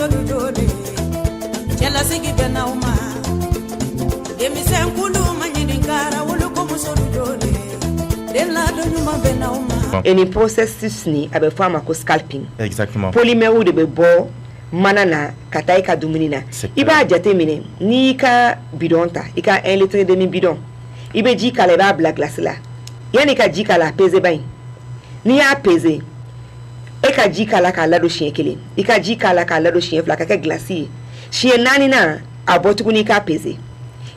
musodu dole cela sigi benauma demi senkulu manyidingara wuluko musodu dole dela do nyuma benauma any processus ni abe fama ko scalping exactement polymère de be bo manana katai ka dumuni na iba jate mine ni ka bidonta ika 1 litre demi bidon ibe ji kala ba black glace la yani ka ji kala peze bain ni ya peze e ka ji kala ka lado chien kele ika ji kala ka lado chien fla ka glacier chien nani na abotuku ni ka peze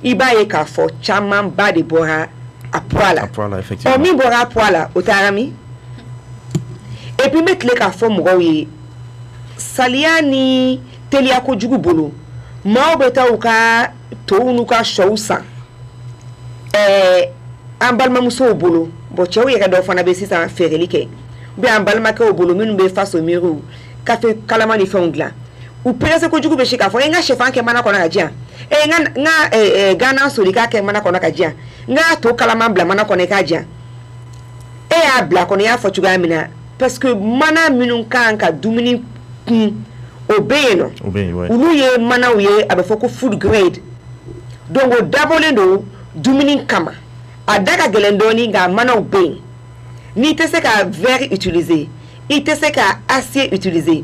iba ye ka fo chaman ba de bora apoala effectivement o mi bora apoala otarami et puis mettre le ka fo mo wi saliani telia ko jugu bolo ma obeta uka to unuka shousa ambalma muso bolo bo chewe ga do fana be sisa ferelike bi ambalma ka bolo minu be face au miru ka fe kalama ni fongla u pese ko jugu be shika fo nga chefan ke mana kona ajia nga gana so lika ke mana kona kajia nga to kalama bla mana kona kajia a bla kona ya fo chuga mina parce que mana minu kanka dumini obeyeno ulu ye mana uye abefoko food grade donc o dabolendo dumini kama adaka gelendoni nga mana obey ni te se ka verre utiliser il te se ka acier utiliser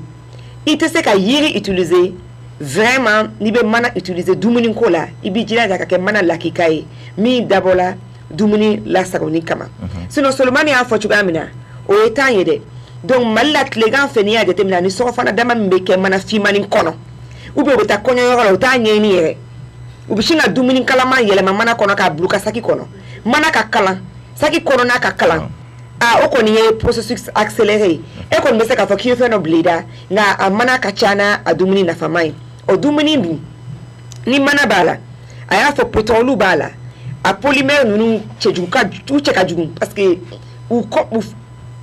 il te se ka yiri utiliser vraiment ni be mana utiliser dumini kola ibi jira daka ke mana lakikai mi dabola dumini la sagoni kama sinon seulement ni afo chugamina o etanye de donc malat les gars fenia de temina ni so fana dama mbeke mana fimani kono ube bota konyo yoro uta nyeni yere ubishinga dumini kala man yele mana kono ka bluka saki kono mana ka kala saki kono na ka kala a oko ni processus accéléré e kon bese ka foki fe no blida nga mana ka chana adumini na famai o dumini bu ni mana bala aya fo potolu bala a polymère nunu chejuka tu cheka jugu parce que ou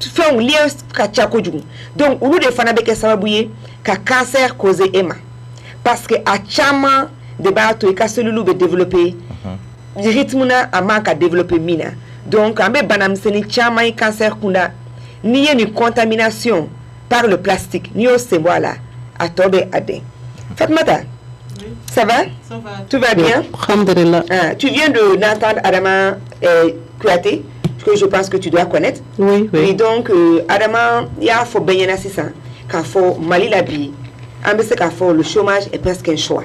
fait un lien kachakoju donc ulu de fana beke sababuye ka cancer causé ema parce que a chama de bato e ka cellule be développer rythme na amaka développer mina donc ambe banam seni chama e cancer kunda ni une contamination par le plastique ni au voilà à tobe ade Fatmata ça va tout va bien alhamdulillah tu viens d'entendre Adama Kouyaté que je pense que tu dois connaître. Oui. Et donc, Adama, il y a faut baigner là, c'est ça. Quand faut Mali la vie, le chômage est presque un choix.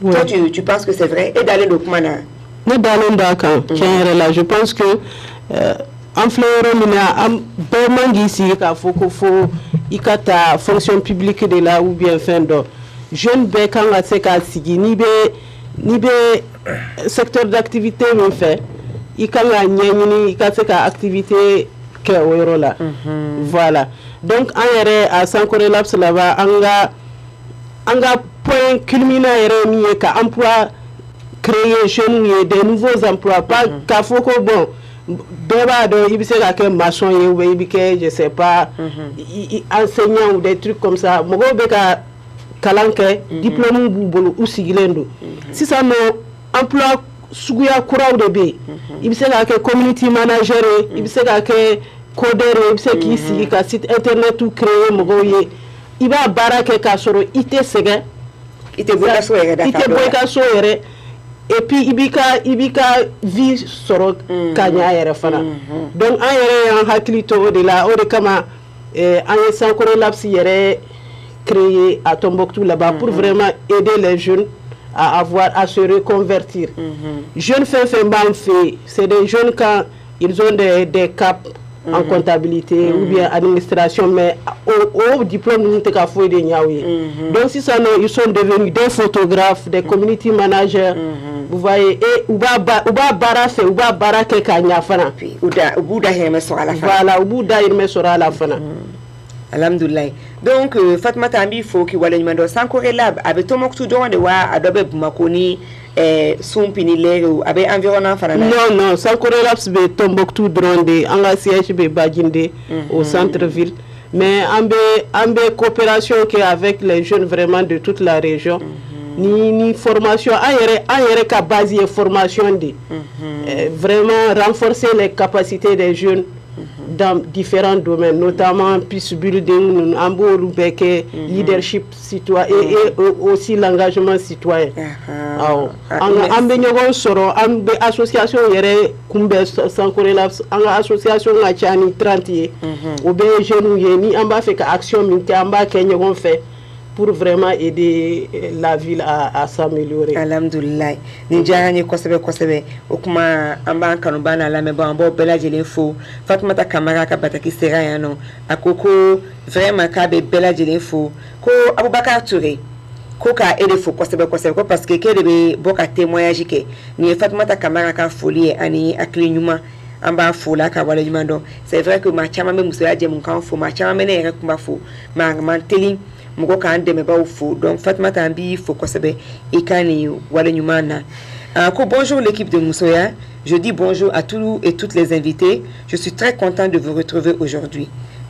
Oui. Toi, tu penses que c'est vrai? Et d'aller au Kumana? Nous d'aller d'accord. Je pense que en fleur, on a ici qu'il faut y fonction publique de là ou bien fin d'or. Jeune bec quand on sait qu'à Sigi, ni secteur d'activité on fait. Il y a activité que là. Voilà. Donc en yere à Sankore Labs là-bas anga point culminant yere ka emploi créer chez nous des nouveaux emplois pas ka foko bon débat de ibise ka maçon ou ibike je sais pas enseignant ou des trucs comme ça mogo beka kalanke diplôme bulu ou sigilendo si ça no emploi suguya kuraw de be ibise ka community manager ibise ka codeur ibise ki sigi ka site internet ou créer mogo ye iba baraka ka soro ite sege ite boka so yere et puis ibika vie soro kanya yere fana donc en yere en haklito de la o de kama en Sankore Labs yere créé à Tombouctou là-bas pour vraiment aider les jeunes à se reconvertir. Jeunes c'est des jeunes quand ils ont des caps en comptabilité ou bien administration, mais au diplôme nous n'avons pas fait de niaoui. Donc si ça ils sont devenus des photographes, des community managers, vous voyez, et uba barafe uba barake kanya fana. Ubuda heme sera la fin. Voilà, ubuda heme sera la fin. Alhamdulillah. Donc Fatma Tambi faut que wala nyimando Sankore Lab abe Tombouctou don de wa adobe makoni sumpini lego abe environnement fana. Non, Sankore Labs be Tombouctou dronde anga siège be Badjinde au centre-ville, mais ambe coopération que avec les jeunes vraiment de toute la région. Ni formation ayere ka base formation de vraiment renforcer les capacités des jeunes dans différents domaines, notamment peace building, leadership citoyen et aussi l'engagement citoyen. En association association Chani 30 action fait pour vraiment aider la ville à s'améliorer. Alhamdulillah. Nijani kosebe kosebe okuma amba kanubana la mebo ambo bela jele fo Fatmata Camara ka bataki sera yano akoko vraiment ka be bela jele fo ko Abubakar Touré ko ka ede fo kosebe kosebe ko parce que kede be boka témoignage ke ni Fatmata Camara ka folie ani aklinyuma amba fola ka wala nyumando. C'est vrai que ma chama me musoya je mun kan fo ma chama me ne yere kuma fo ma teli donc Fatmata Ambi faut kosebe ikani wale nyumana. Bonjour l'équipe de Moussoya. Je dis bonjour à tous et toutes les invités. Je suis très content de vous retrouver aujourd'hui.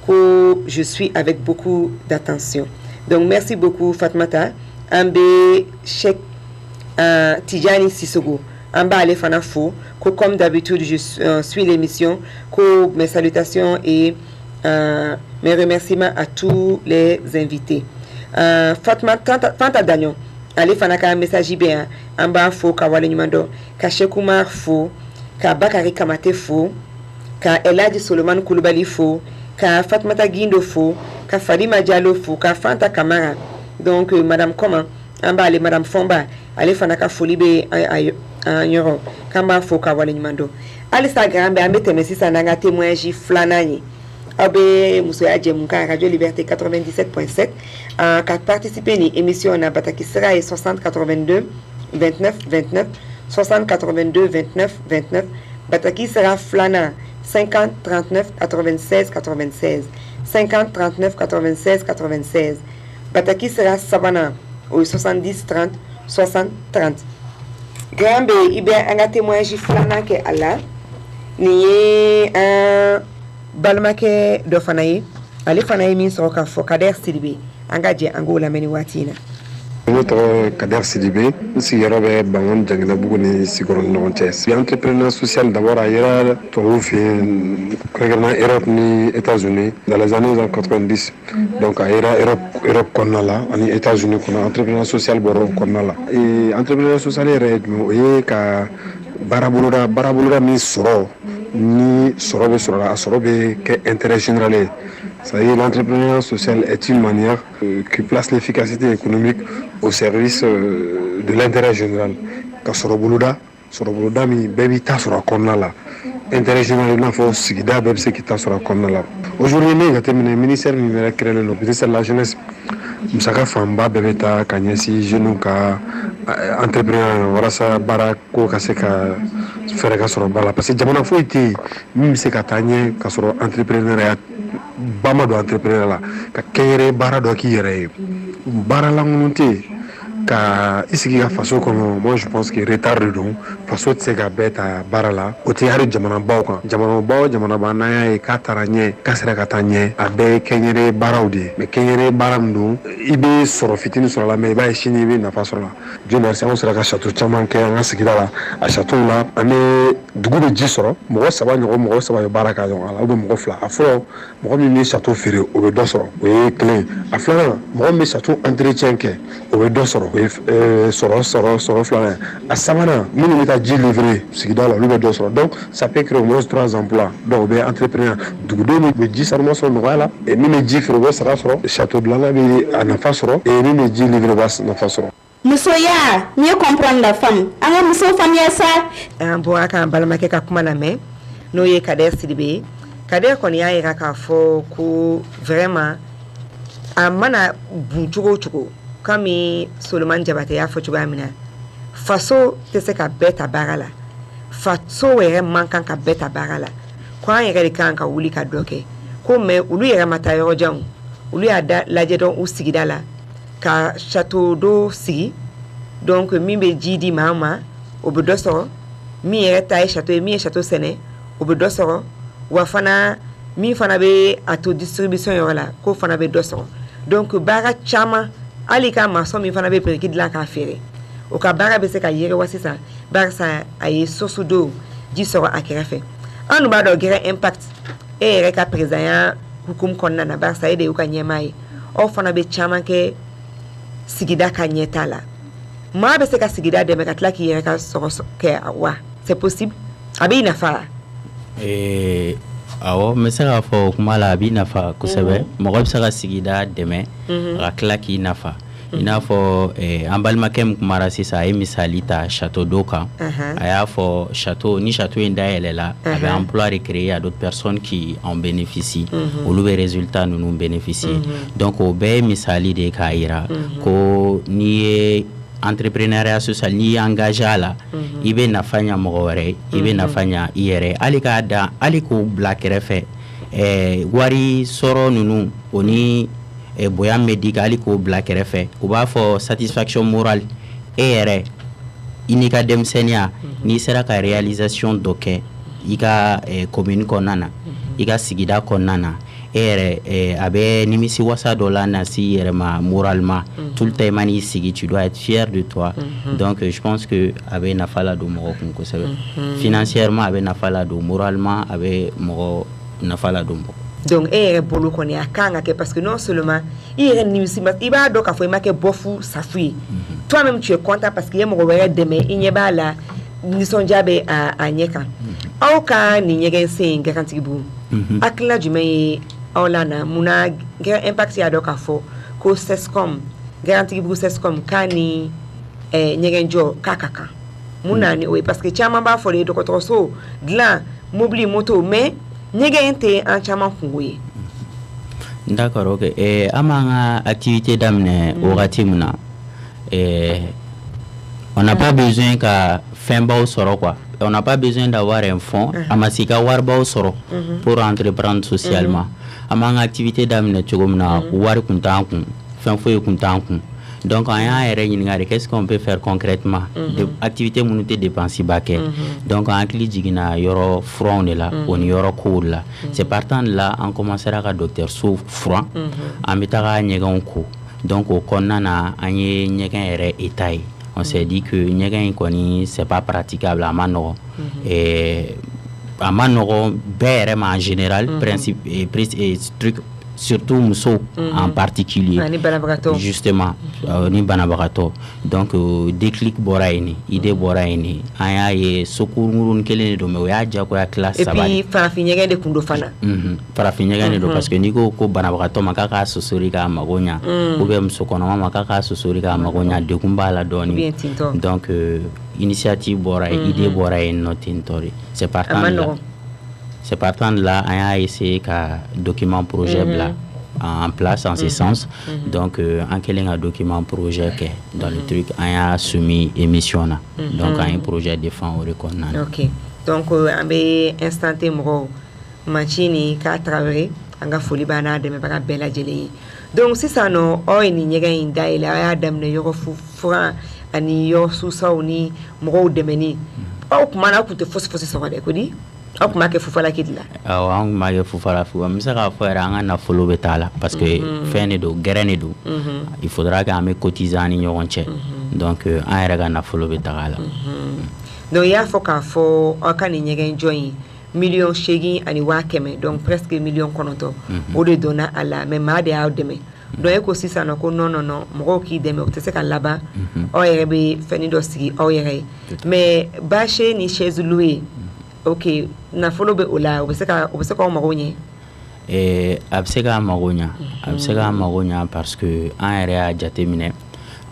Je suis avec beaucoup d'attention. Donc merci beaucoup Fatmata Ambe Cheikh Tijani Sissogo. Amba Alefana Fo. Comme d'habitude je suis l'émission. Mes salutations et mes remerciements à tous les invités. Fanta Dagnon ale fana ka message bien amba fo ka wale nyumando ka Shekumar fo ka Bakari Kamate fo ka Eladi Solomon Koulibaly fo ka Fatmata Gindo fo ka Fadima Diallo fo ka Fanta Camara. Donc madame comment amba ale madame Fomba ale fana ka folibe nyoro kamba fo ka wale nyumando ale Instagram ambe temesi sananga témoignage flanani Abe Moussoya Djemunka Radio Liberté 97.7 qui participé à l'émission na Bataki Sera et 60 82 29 29 60 82 29 29 Bataki Sera Flana 50 39 96 96 50 39 96 96 Bataki Sera Sabana au 70 30 60 30 Grambe ibe anga témoignage Flana ke Allah ni balmake do fanaye ale fanaye min so ka fo Kader Sidibé angaje angola meni watina notre Kader Sidibé si yorobe bangon jangna buguni sigoron non tes entrepreneur social d'abord ailleurs to fi règlement Europe ni États-Unis dans les années 90 donc ailleurs Europe konala ani États-Unis kono entrepreneur social boro konala et entrepreneur social règlement e ka barabulura mi soro ni sorobe sorora sorobe que intérêt général. Ça y est, l'entrepreneuriat social est une manière qui place l'efficacité économique au service de l'intérêt général. Ka sorobuluda mi bebi ta sora konnala intérêt général na fo sigida bebi se kita sora konnala. Aujourd'hui ne ga terminé ministère numérique créé le ministère de la jeunesse musaka famba bebe ta kanyesi jeune ka entrepreneur wala sa bara ko ka se ka fere ka soro bala parce que jamana fo ite mi se ka tanye ka soro entrepreneur ya bama do entrepreneur la ka kere bara do ki yere bara la ngunte ka isiki ka faso kono. Moi je pense que retard de don faso tse ka beta bara la o te hari jamana baw kan jamana ba na ya ka taranye ka sera ka tanye abe kenyere barawde me kenyere baramdo ibe soro fitini soro la me ba shini be na faso la je merci on sera ka château chaman ke nga sigida la a château la ane dugu be ji soro mo saba yo baraka yo ala o mo fla afro mo mi château fere o be do soro o e clé afla mo mi château entretien ke o be do soro soro fla a samana mini meta ji livré sigida la lu be do soro donc ça peut créer au moins 3 emplois donc be entrepreneur dugu do mi be ji sarmo so no wala e mi me ji fere sara soro château de la be ana fa soro e mi me ji livré bas na fa soro. Moussoya, mieux comprendre la femme. Alors, Mousso, famille, ça. Un bon à balmake ka kuma na me. No ye Kader Sidibé. Kader kon ya ira ka fo ku vraiment amana bunchugo kami Solomon Jabate ya fo chuga mina. Faso te se ka beta barala. Faso were mankan ka beta barala. Kwa yere kan ka wuli ka doke. Ko me ulu yere matayo jang. Ulu ya laje don usigidala. Ka château do si donc mi be jidi mama obedosoro mi eta château sene obedosoro wa fana mi fana be ato distribution yola ko fana be dosoro donc bara chama alika maso mi fana be perikid la ka fere o ka bara be se ka yere wasisa bara sa ay sosudo di soro akerefe anu ba do gere impact yɛrɛ ka président ya hukum kɔnɔna na barisa e de y'u ka ɲɛmaa ye aw fana bɛ caman kɛ sigida ka ɲɛta la maa bɛ se ka sigida dɛmɛ ka tila k'i yɛrɛ ka sɔgɔ kɛ wa c'est possible a b'i nafa awɔ n bɛ se k'a fɔ o kuma la a b'i nafa kosɛbɛ mɔgɔ bɛ se ka sigida dɛmɛ ka tila k'i nafa i n'a fɔ an balimakɛ min kumara sisan a ye misali ta château d'eau kan a y'a fɔ château ni château in dayɛlɛla a bɛ emploi de créer à d'autres personnes qui en bénéficient olu bɛ résultat ninnu bénéficier donc o bɛɛ ye misali de k'a yira ko n'i ye entrepreneuriat social n'i y'i engagé a la i bɛ nafa ɲa mɔgɔ wɛrɛ i bɛ nafa ɲa i yɛrɛ hali k'a dan hali k'o bila kɛrɛfɛ wari sɔrɔ ninnu o ni bonya bɛ di hali k'o bila kɛrɛfɛ u b'a fɔ satisfaction morale e yɛrɛ i n'i ka denmisɛnniya n'i sera ka réalisation dɔ kɛ i ka commune kɔnɔna na i ka sigida kɔnɔna na e yɛrɛ a bɛ nimisi wasa dɔ la na si yɛrɛ ma moralement tout le temps i man'i sigi tu dois être fier de toi donc je pense que a bɛ nafa ladon mɔgɔ kun kosɛbɛ financièrement a bɛ nafa ladon moralement a bɛ mɔgɔ nafa ladon mɔgɔ. Donc e yɛrɛ bolo kɔni a kan ka kɛ parce que non seulement i yɛrɛ nimisi i b'a dɔn k'a fɔ i ma kɛ bɔfu safu ye toi même tu es content parce que i ye mɔgɔ wɛrɛ dɛmɛ i ɲɛ b'a la nisɔndiya bɛ a ɲɛ kan aw ka nin ɲɛgɛn sen Garantigibugu hakilina jumɛn ye aw la na munna impact y'a dɔn k'a fɔ ko SESCOM Garantigibugu SESCOM k'a ni ɲɛgɛn jɔ k'a ka kan mun na ni o ye parce que caman b'a fɔ de dɔgɔtɔrɔso dilan mobili moto mais ɲɛgɛn tɛ an caman kungo ye. D'accord, ok. An b'an ka activité daminɛ wagati min na on n'a pas besoin ka fɛnbaw sɔrɔ quoi. On n'a pas besoin d'avoir un fonds a ma se ka waribaw sɔrɔ pour entreprendre socialement. An b'an ka activité daminɛ cogo min na wari kun t'an kun fɛn foyi kun t'an kun. Donc, on a regardé qu'est-ce qu'on peut faire concrètement. Des activités qui sont dépensées. Donc, on a dit yoro front là, on yoro cool là. C'est partant de là, on commencera à docteur sous front, on mettra un coup. Donc, au connana, on y a étail. On s'est dit que c'est pas praticable à Manoro. Et à Manoro, en général, principe et truc. Surtout Mousso en particulier justement ni banabagato donc déclic boraini idée boraini aya ye sokurun kelen do me ya jako ya classe sabali et puis farafinyega de kundo fana farafinyega ne do parce que niko ko banabagato makaka sosori ka magonya ou bien Mousso kono makaka sosori ka magonya de kumbala doni donc initiative borai idée borai notintori c'est partant de là, on a essayé qu'un document projet en place en ce sens. Donc, en quel un document projet dans le truc, on a soumis émission. Donc, on a un projet de fin au reconnaissance. Ok. Donc, on a instanté mon machine qui a travaillé. On a folie bana de me pas bella gelée. Donc, si ça non, on y a une daille là, dame ne yoro fouran, ani yor sous ça ou ni moro de meni. Oh, comment on a coûté fausse sur la décodie? Ok, ma ke fufala kidla. Ah, ma ke fufala fu. Misa ka faire anga na follow betala parce que fin do guerre do. Il faudra que ame cotisani ñogonche. Donc an era na follow betala. Donc ya fo ka fo akani ñegen joyi million shegi ani wa keme donc presque million konoto o de dona ala mais ma de a deme. Donc eko sisa no ko non mo ki deme o tese kan laba o yere be feni do sigi o yere mais bâcher ni chaise louée. Ok, na follow be ola obeseka o magonya abseka magonya parce que en area jatemine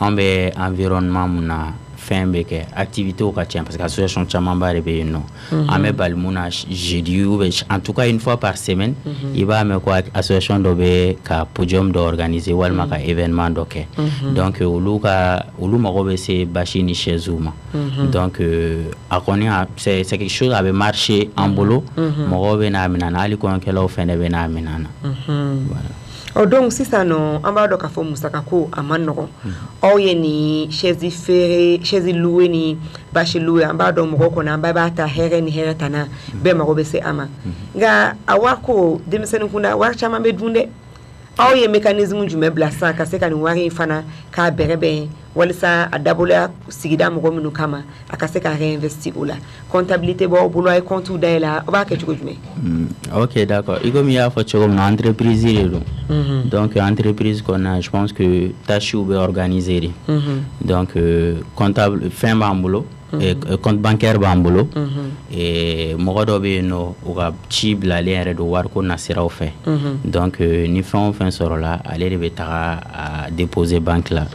on be environnement muna fin be ke activité au quartier parce que association chamamba rebe no ame balmuna jeudi ou en tout cas une fois par semaine il va me quoi association dobe ka podium d'organiser walma ka événement doke donc ulu magobe c'est bachini chez Zuma donc a connait c'est quelque chose avait marché en bolo magobe na minana ali ko kelo fene be na minana voilà. Oh, donc si ça non on va donc à faire musakako à manoro oh yeni chaise ferré chaise loué ni bâche loué en bas donc moko na baba ta here ni here tana be marobe se ama ga awako demiseni kuna wa chama be dunde aw ye mécanisme jumɛn bila san ka se ka nin wari in fana k'a bɛrɛbɛn walisa a dabɔla sigida mɔgɔ minnu kama a ka se ka réinvestir o la comptabilité b'aw bolo a ye compte dayɛlɛ aw b'a kɛ cogo jumɛn ok d'accord i komi i y'a fɔ cogo min na entreprise de don donc entreprise kɔnɔna je pense que tâches bɛ organiser de donc comptable fɛn b'an bolo compte bancaire b'an bolo mɔgɔ dɔ bɛ yen nɔ u ka ci bilalen yɛrɛ don wariko nasiraw fɛ donc ni fɛn o fɛn sɔrɔla ale de bɛ taga a déposer banque la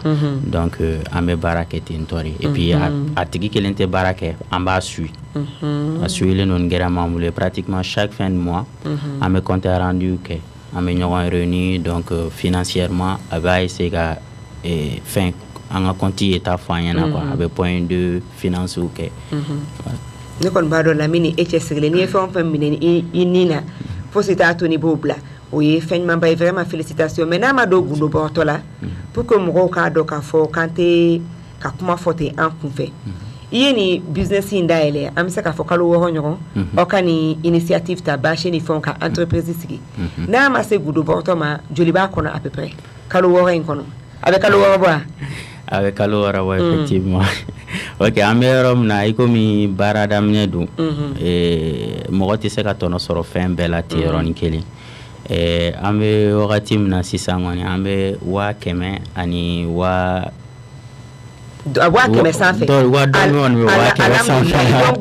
donc an bɛ baara kɛ ten tɔ de et puis a tigi kelen tɛ baara kɛ an b'a suit a suivilen don gɛrɛ m'an bolo pratiquement chaque fin de mois an bɛ compte rendu kɛ an bɛ ɲɔgɔn réunir donc financièrement a b'a essayer ka fɛn an ka compte état fɔ an ɲɛna quoi a bɛ point de finance kɛ ne kɔni b'a dɔn Lamini e cɛ sigilen n'i ye fɛn o fɛn minɛ i ni na fosi t'a to n'i b'o bila o ye fɛn ɲumanba ye vraiment félicitations mais n'a ma don gundo bɔtɔ la pour que mɔgɔw k'a dɔn k'a fɔ k'an tɛ ka kuma fɔ ten an kunfɛ i ye nin business in dayɛlɛ an bɛ se k'a fɔ kalo 6 ɲɔgɔn aw ka nin initiative ta bâche ni fɛnw ka entreprise sigi n'a ma se gundo bɔtɔ ma joli b'a kɔnɔ à peu près kalo 6 in kɔnɔ a bɛ kalo 6 bɔ a avec kalo wɛrɛ bɔ effectivement ok an bɛ yɔrɔ min na i komi baara daminɛ don mɔgɔ tɛ se ka tɔnɔ sɔrɔ fɛn bɛɛ la ten yɔrɔnin kelen an bɛ wagati min na sisan kɔni an bɛ 500 ani 500 sanfɛ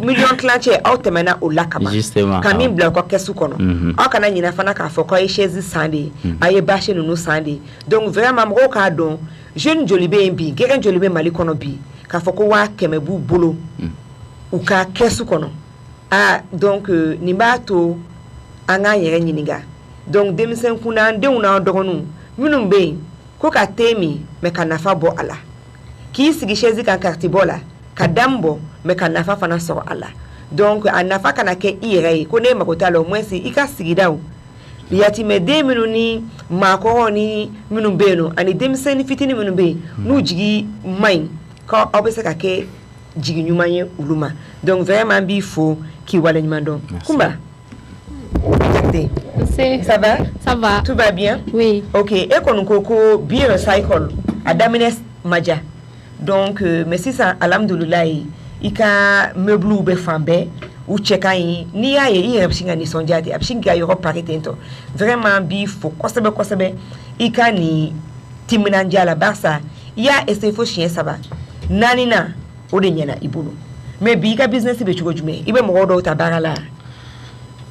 million kilancɛ aw tɛmɛna o la kama ka min bila aw ka kɛsu kɔnɔ aw kana ɲinɛ fana k'a fɔ k'aw ye chaise san de a ye bâche ninnu san de donc vraiment mɔgɔw k'a dɔn jeune joli bɛ yen bi gɛrɛn joli bɛ Mali kɔnɔ bi k'a fɔ ko 500 b'u bolo u ka kɛsu kɔnɔ donc nin b'a to an k'an yɛrɛ ɲininka donc denmisɛn kunda an denw n'an dɔgɔninw minnu bɛ yen ko ka te min mais ka nafa bɔ a la k'i sigi chaise kan carte bɔ la ka dam bɔ mais ka nafa fana sɔrɔ a la donc a nafa kana kɛ i yɛrɛ ye ko ne mago t'a la au moins i ka sigidaw yatimɛden minnu ni maakɔrɔw ni minnu bɛ yen nɔ ani denmisɛnnin fitinin minnu bɛ yen n'u jigi man ɲi k'aw bɛ se ka kɛ jigi ɲuman ye olu ma donc vraiment an b'i fo k'i waleɲuman dɔn Kumba ça va? Ça va. Tout va bien? Oui. Ok. Et qu'on koko bien recycle à damines maja. Donc mais si ça alhamdulillah ika meuble ou be fambe ou chekai ni ya ye yepsinga ni sonjati absinga yoro paritento. Vraiment bi fo kosebe ika ni timinanja la barsa ya ese fo chien ça va. Nanina o de nyana ibulu. Mais bi ka business be chugo jume ibe mo do ta barala.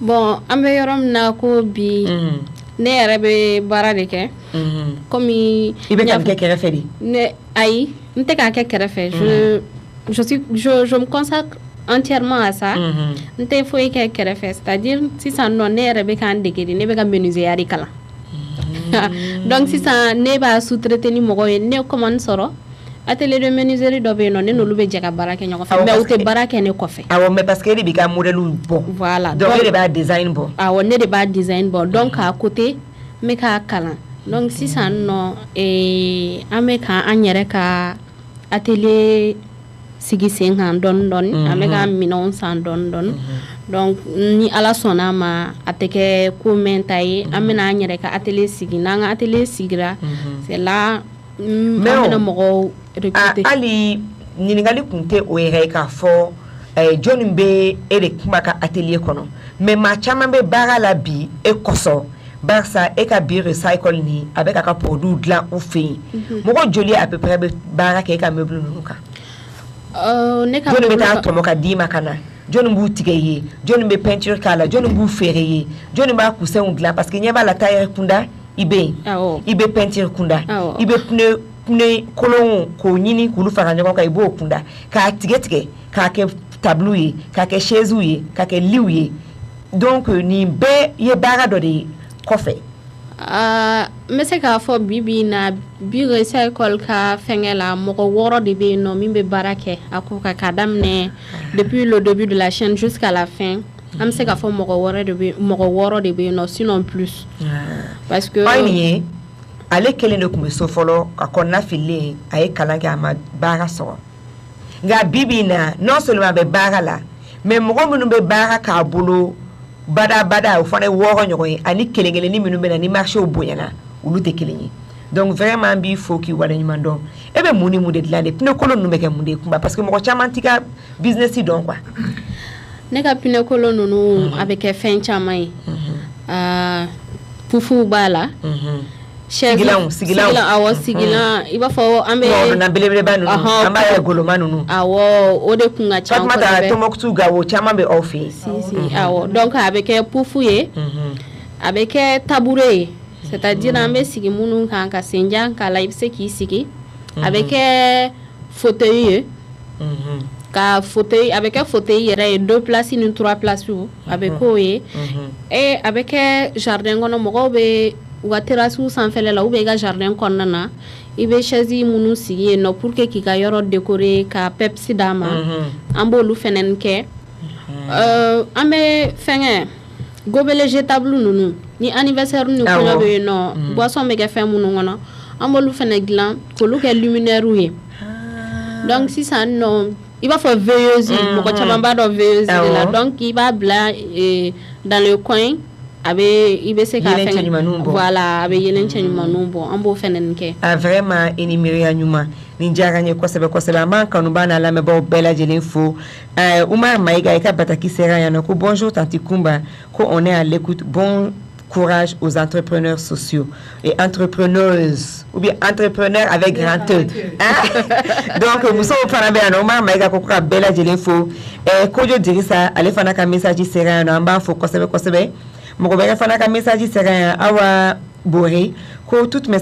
Bon, an bɛ yɔrɔ min na ko bi ne yɛrɛ bɛ baara de kɛ comme i bɛ ka kɛ kɛrɛfɛ de ne ayi n tɛ k'a kɛ kɛrɛfɛ je me consacre entièrement à ça n tɛ foyi kɛ kɛrɛfɛ c'est-à-dire sisan nɔ ne yɛrɛ bɛ k'an dege de ne bɛ ka menuisier de kalan donc sisan ne b'a sous-traiter ni mɔgɔw ye ne commande sɔrɔ atelier de menuiserie dɔ bɛ yen nɔ ne n'olu bɛ jɛ ka baara kɛ ɲɔgɔn fɛ mais u tɛ baara kɛ ne kɔfɛ awɔ mais parce que e de b'i ka modèle bɔ voilà donc e de b'a design bɔ awɔ ne de b'a design bɔ donc à côté n bɛ k'a kalan donc sisan nɔ an bɛ k'an yɛrɛ ka atelier sigi sen kan dɔɔni dɔɔni an bɛ ka minɛnw san dɔɔni dɔɔni donc ni ala sɔnna a ma a tɛ kɛ ko mɛn ta ye an bɛna an yɛrɛ ka atelier sigi n'an ka atelier sigira c'est là an bɛna mɔgɔw recruter ali ɲininkali kun tɛ o yɛrɛ ye k'a fɔ jɔnni bɛ e de kuma ka atelier kɔnɔ mais maa caman bɛ baara la bi e kɔsɔ barisa e ka bi recycle ni a bɛ ka produit dilan u fɛ yen mɔgɔ joli à peu près bɛ baara kɛ e ka meuble ninnu kan jɔnni bɛ taa tɔmɔ ka d'i ma ka na jɔnni b'u tigɛ i ye jɔnni bɛ peinture k'a la jɔnni b'u feere i ye jɔnni b'a kusɛnw dilan parce que ɲɛ b'a la tailleur kunda i bɛ yen i bɛ peinture kunda i bɛ pneu kolon k'o ɲini k'olu fara ɲɔgɔn kan i b'o kunda k'a tigɛ k'a kɛ tableau ye k'a kɛ chaise ye k'a kɛ lit ye donc nin bɛɛ ye baara dɔ de ye kɔfɛ n bɛ se k'a fɔ bi na bi recycle ka fɛngɛ la mɔgɔ 6 de bɛ yen nɔ min bɛ baara kɛ a ko k'a daminɛ depuis le début de la chaîne jusqu'à la fin an bɛ se k'a fɔ mɔgɔ 6 de bɛ yen nɔ sinon plus parce que ale kelen de tun bɛ so fɔlɔ ka kɔnɔna fililen a ye kalan kɛ a ma baara sɔrɔ nka bi na non seulement a bɛ baara la mais mɔgɔ minnu bɛ baara k'a bolo bada o fana ye 6 ɲɔgɔn ye ani kelen-kelenni minnu bɛ na ni marché bonyana olu te kelen ye donc vraiment bi faut ki wala ɲuman dɔn e bɛ mun ni mun de dilan de pneu kolon ninnu bɛ kɛ mun de kunba parce que mɔgɔ caman ti ka business dɔn quoi ne ka pneu kolon ninnu a bɛ kɛ fɛn caman ye pufu b'a la sigilan i b'a fɔ an bɛ na belebeleba ninnu an b'a ye goloma ninnu awɔ o de kun ka ca kosɛbɛ Tombouctou Gao caman bɛ aw fɛ yen awɔ donc a bɛ kɛ pufu ye a bɛ kɛ tabure ye c'est-à-dire an bɛ sigi minnu kan ka senjan k'a la i bɛ se k'i sigi a bɛ kɛ fauteuil ye ka fauteuil a bɛ kɛ fauteuil yɛrɛ ye 2 places ni 3 places a bɛ k'o ye a bɛ kɛ jardin kɔnɔ mɔgɔw bɛ u ka terrasse sanfɛla la ou bien i ka jardin kɔnɔna na i bɛ chaise minnu sigi yen nɔ pour que k'i ka yɔrɔ décorer ka pepsi d'a ma an b'olu fɛnɛ kɛ an bɛ fɛngɛ gobele jetable ninnu ni anniversaire ni kɔɲɔ bɛ yen nɔ boisson bɛ kɛ fɛn minnu kɔnɔ an b'olu fɛnɛ dilan k'olu kɛ luminaire ye donc sisan nɔ i b'a fɔ veilleuse mɔgɔ caman b'a dɔn veilleuse de la donc i b'a bila dans le coin a bɛ i bɛ se ka fɛn voilà a bɛ yelen cɛ ɲumanw bɔ an b'o fɛnɛ kɛ a vraiment i ni miiriya ɲuman nin diyara n ye kosɛbɛ kosɛbɛ an b'an kanubaa n'a lamɛnbaaw bɛɛ lajɛlen fo Oumar Maïga i ka bataki sera yan nɔ ko bonjour Tanti Kumba ko on est à l'écoute bon courage aux entrepreneurs sociaux et entrepreneuses ou bien entrepreneurs avec grand E donc muso fana bɛ yan nɔ Oumar Maïga ko ka bɛɛ lajɛlen fo Kojo Dirisa ale fana ka message sera yan nɔ an b'a fo kosɛbɛ kosɛbɛ mɔgɔ bɛɛ fana ka message sera yan Awa Boré ko toutes mes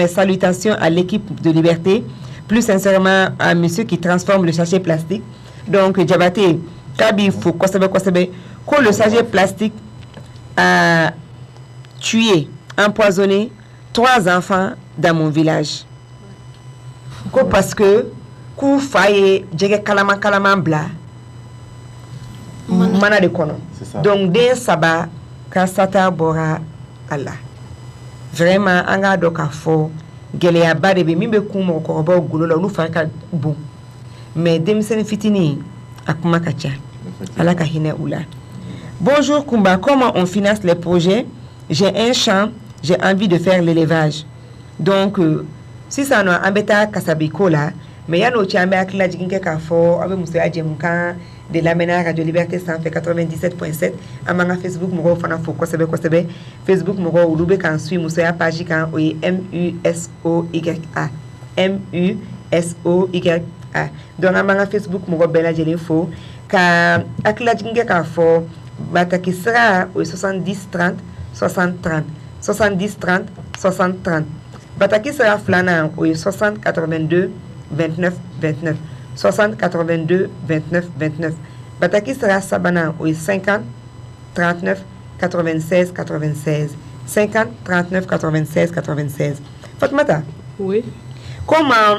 salutations à l'équipe de Liberté plus sincèrement à monsieur qui transforme le sachet plastique donc Diabaté kabi fo kosɛbɛ kosɛbɛ ko le sachet plastique a tué, empoisonné 3 enfants dans mon village. Parce que kou faye djege kalaman bla mana de kono. Donc de saba kasata bora Allah. Vraiment anga do ka fo gele ya ba de be mi be kou mo ko ba gulo la lu fa ka bon. Mais demsen fitini akuma kacha. Ala ka hine ula. Bonjour Kumba, comment on finance les projets? J'ai un champ, j'ai envie de faire l'élevage. Donc, si ça n'a embêté Kasabiko là, mais il y a notre chambre qui l'a dit qu'il y a abe Moussa Adjemoukan de l'Amena Radio Liberté 197.7. Amanga Facebook Mouro Fana Foko Sebe Kosebe. Facebook Mouro Ulube kan suit Moussa page kan oye MUSOYA. Donc amanga Facebook Mouro Bella Jelefo ka akila jinge ka fo bataki sera au 70 30 60 30 70 30 60 30 bataki sera flana au 60 82 29 29 60 82 29 29 bataki sera sabana au 50 39 96 96 50 39 96 96. Fatmata, oui, comment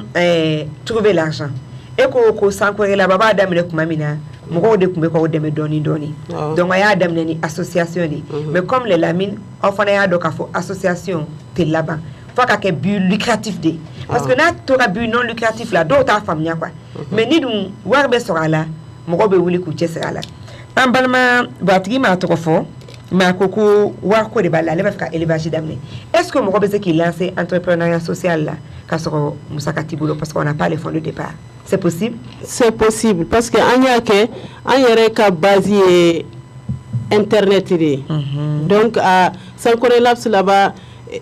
trouver l'argent? Et ko sankore la baba adamine kumamina moko de kumbe ko deme doni donc aya adamine ni association ni mais comme les lamines on fana ya do ka fo association te là-bas faut ka but lucratif de parce que na to ka but non lucratif là do ta famille quoi mais ni dum warbe sora la moko be wuli ku chesera la en balma batri ma to fo ma koko war ko de bala le ba ka élevage d'amener est-ce que moko be se qui lancer entrepreneuriat social là ka soro musaka tibulo parce qu'on n'a pas les fonds de départ. C'est possible? C'est possible parce que on y a ka base internet donc à Sankore Labs là-bas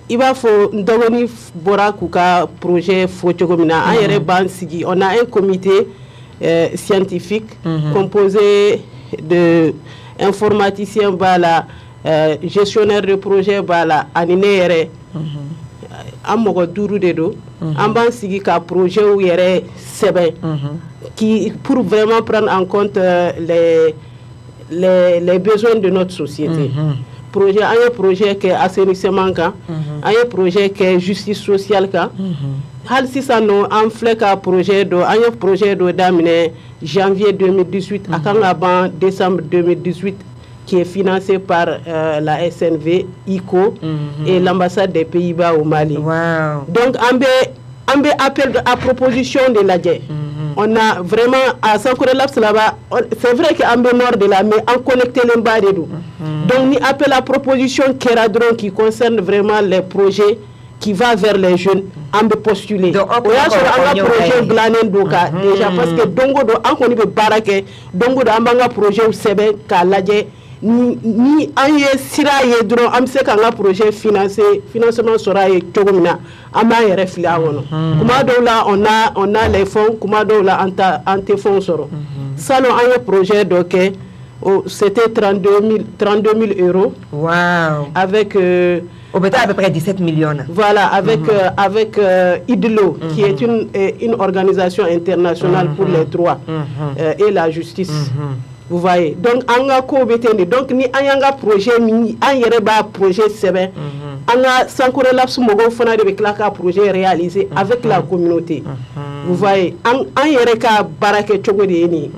il va faut ndogoni bora kuka projet fotogomina on y ban sigi on a un comité scientifique composé de informaticiens bala gestionnaire de projet bala aninere amogo duru de do ban sigi ka projet où yere sebe qui pour vraiment prendre en compte les besoins de notre société. Projet un projet qui est assainissement ka un projet qui est justice sociale ka hal si ça no en flek ka projet do un projet do damine janvier 2018 akanga ban décembre 2018 qui est financé par la SNV, ICO et l'ambassade des Pays-Bas au Mali. Wow. Donc, on appel à proposition de la guerre. On a vraiment, à Sankore Labs là-bas, c'est vrai qu'on est nord de là, mais on connecte les barres. Donc ni appel à proposition Keradron qui concerne vraiment les projets qui va vers les jeunes en postuler. Donc on a un projet glanen doka déjà parce que dongo do an koni be barake dongo do ambanga projet sebe ka laje ni anye sira ye dron am se ka nga projet financement sera ye togomina ama ye refla wono kuma do la on a les fonds kuma do la ante fonds soro salon anye projet doke c'était 32 000 euros. Wow. Avec au bétal à peu près 17 millions. Voilà, avec IDLO, qui est une organisation internationale pour les droits et la justice. Vous voyez. Donc, on a donc ni anga projet mini, un projet sebe, on a sans corrélation mogo fona de klaka projet réalisé avec la communauté. Vous voyez. Un yereka barake chogode ni.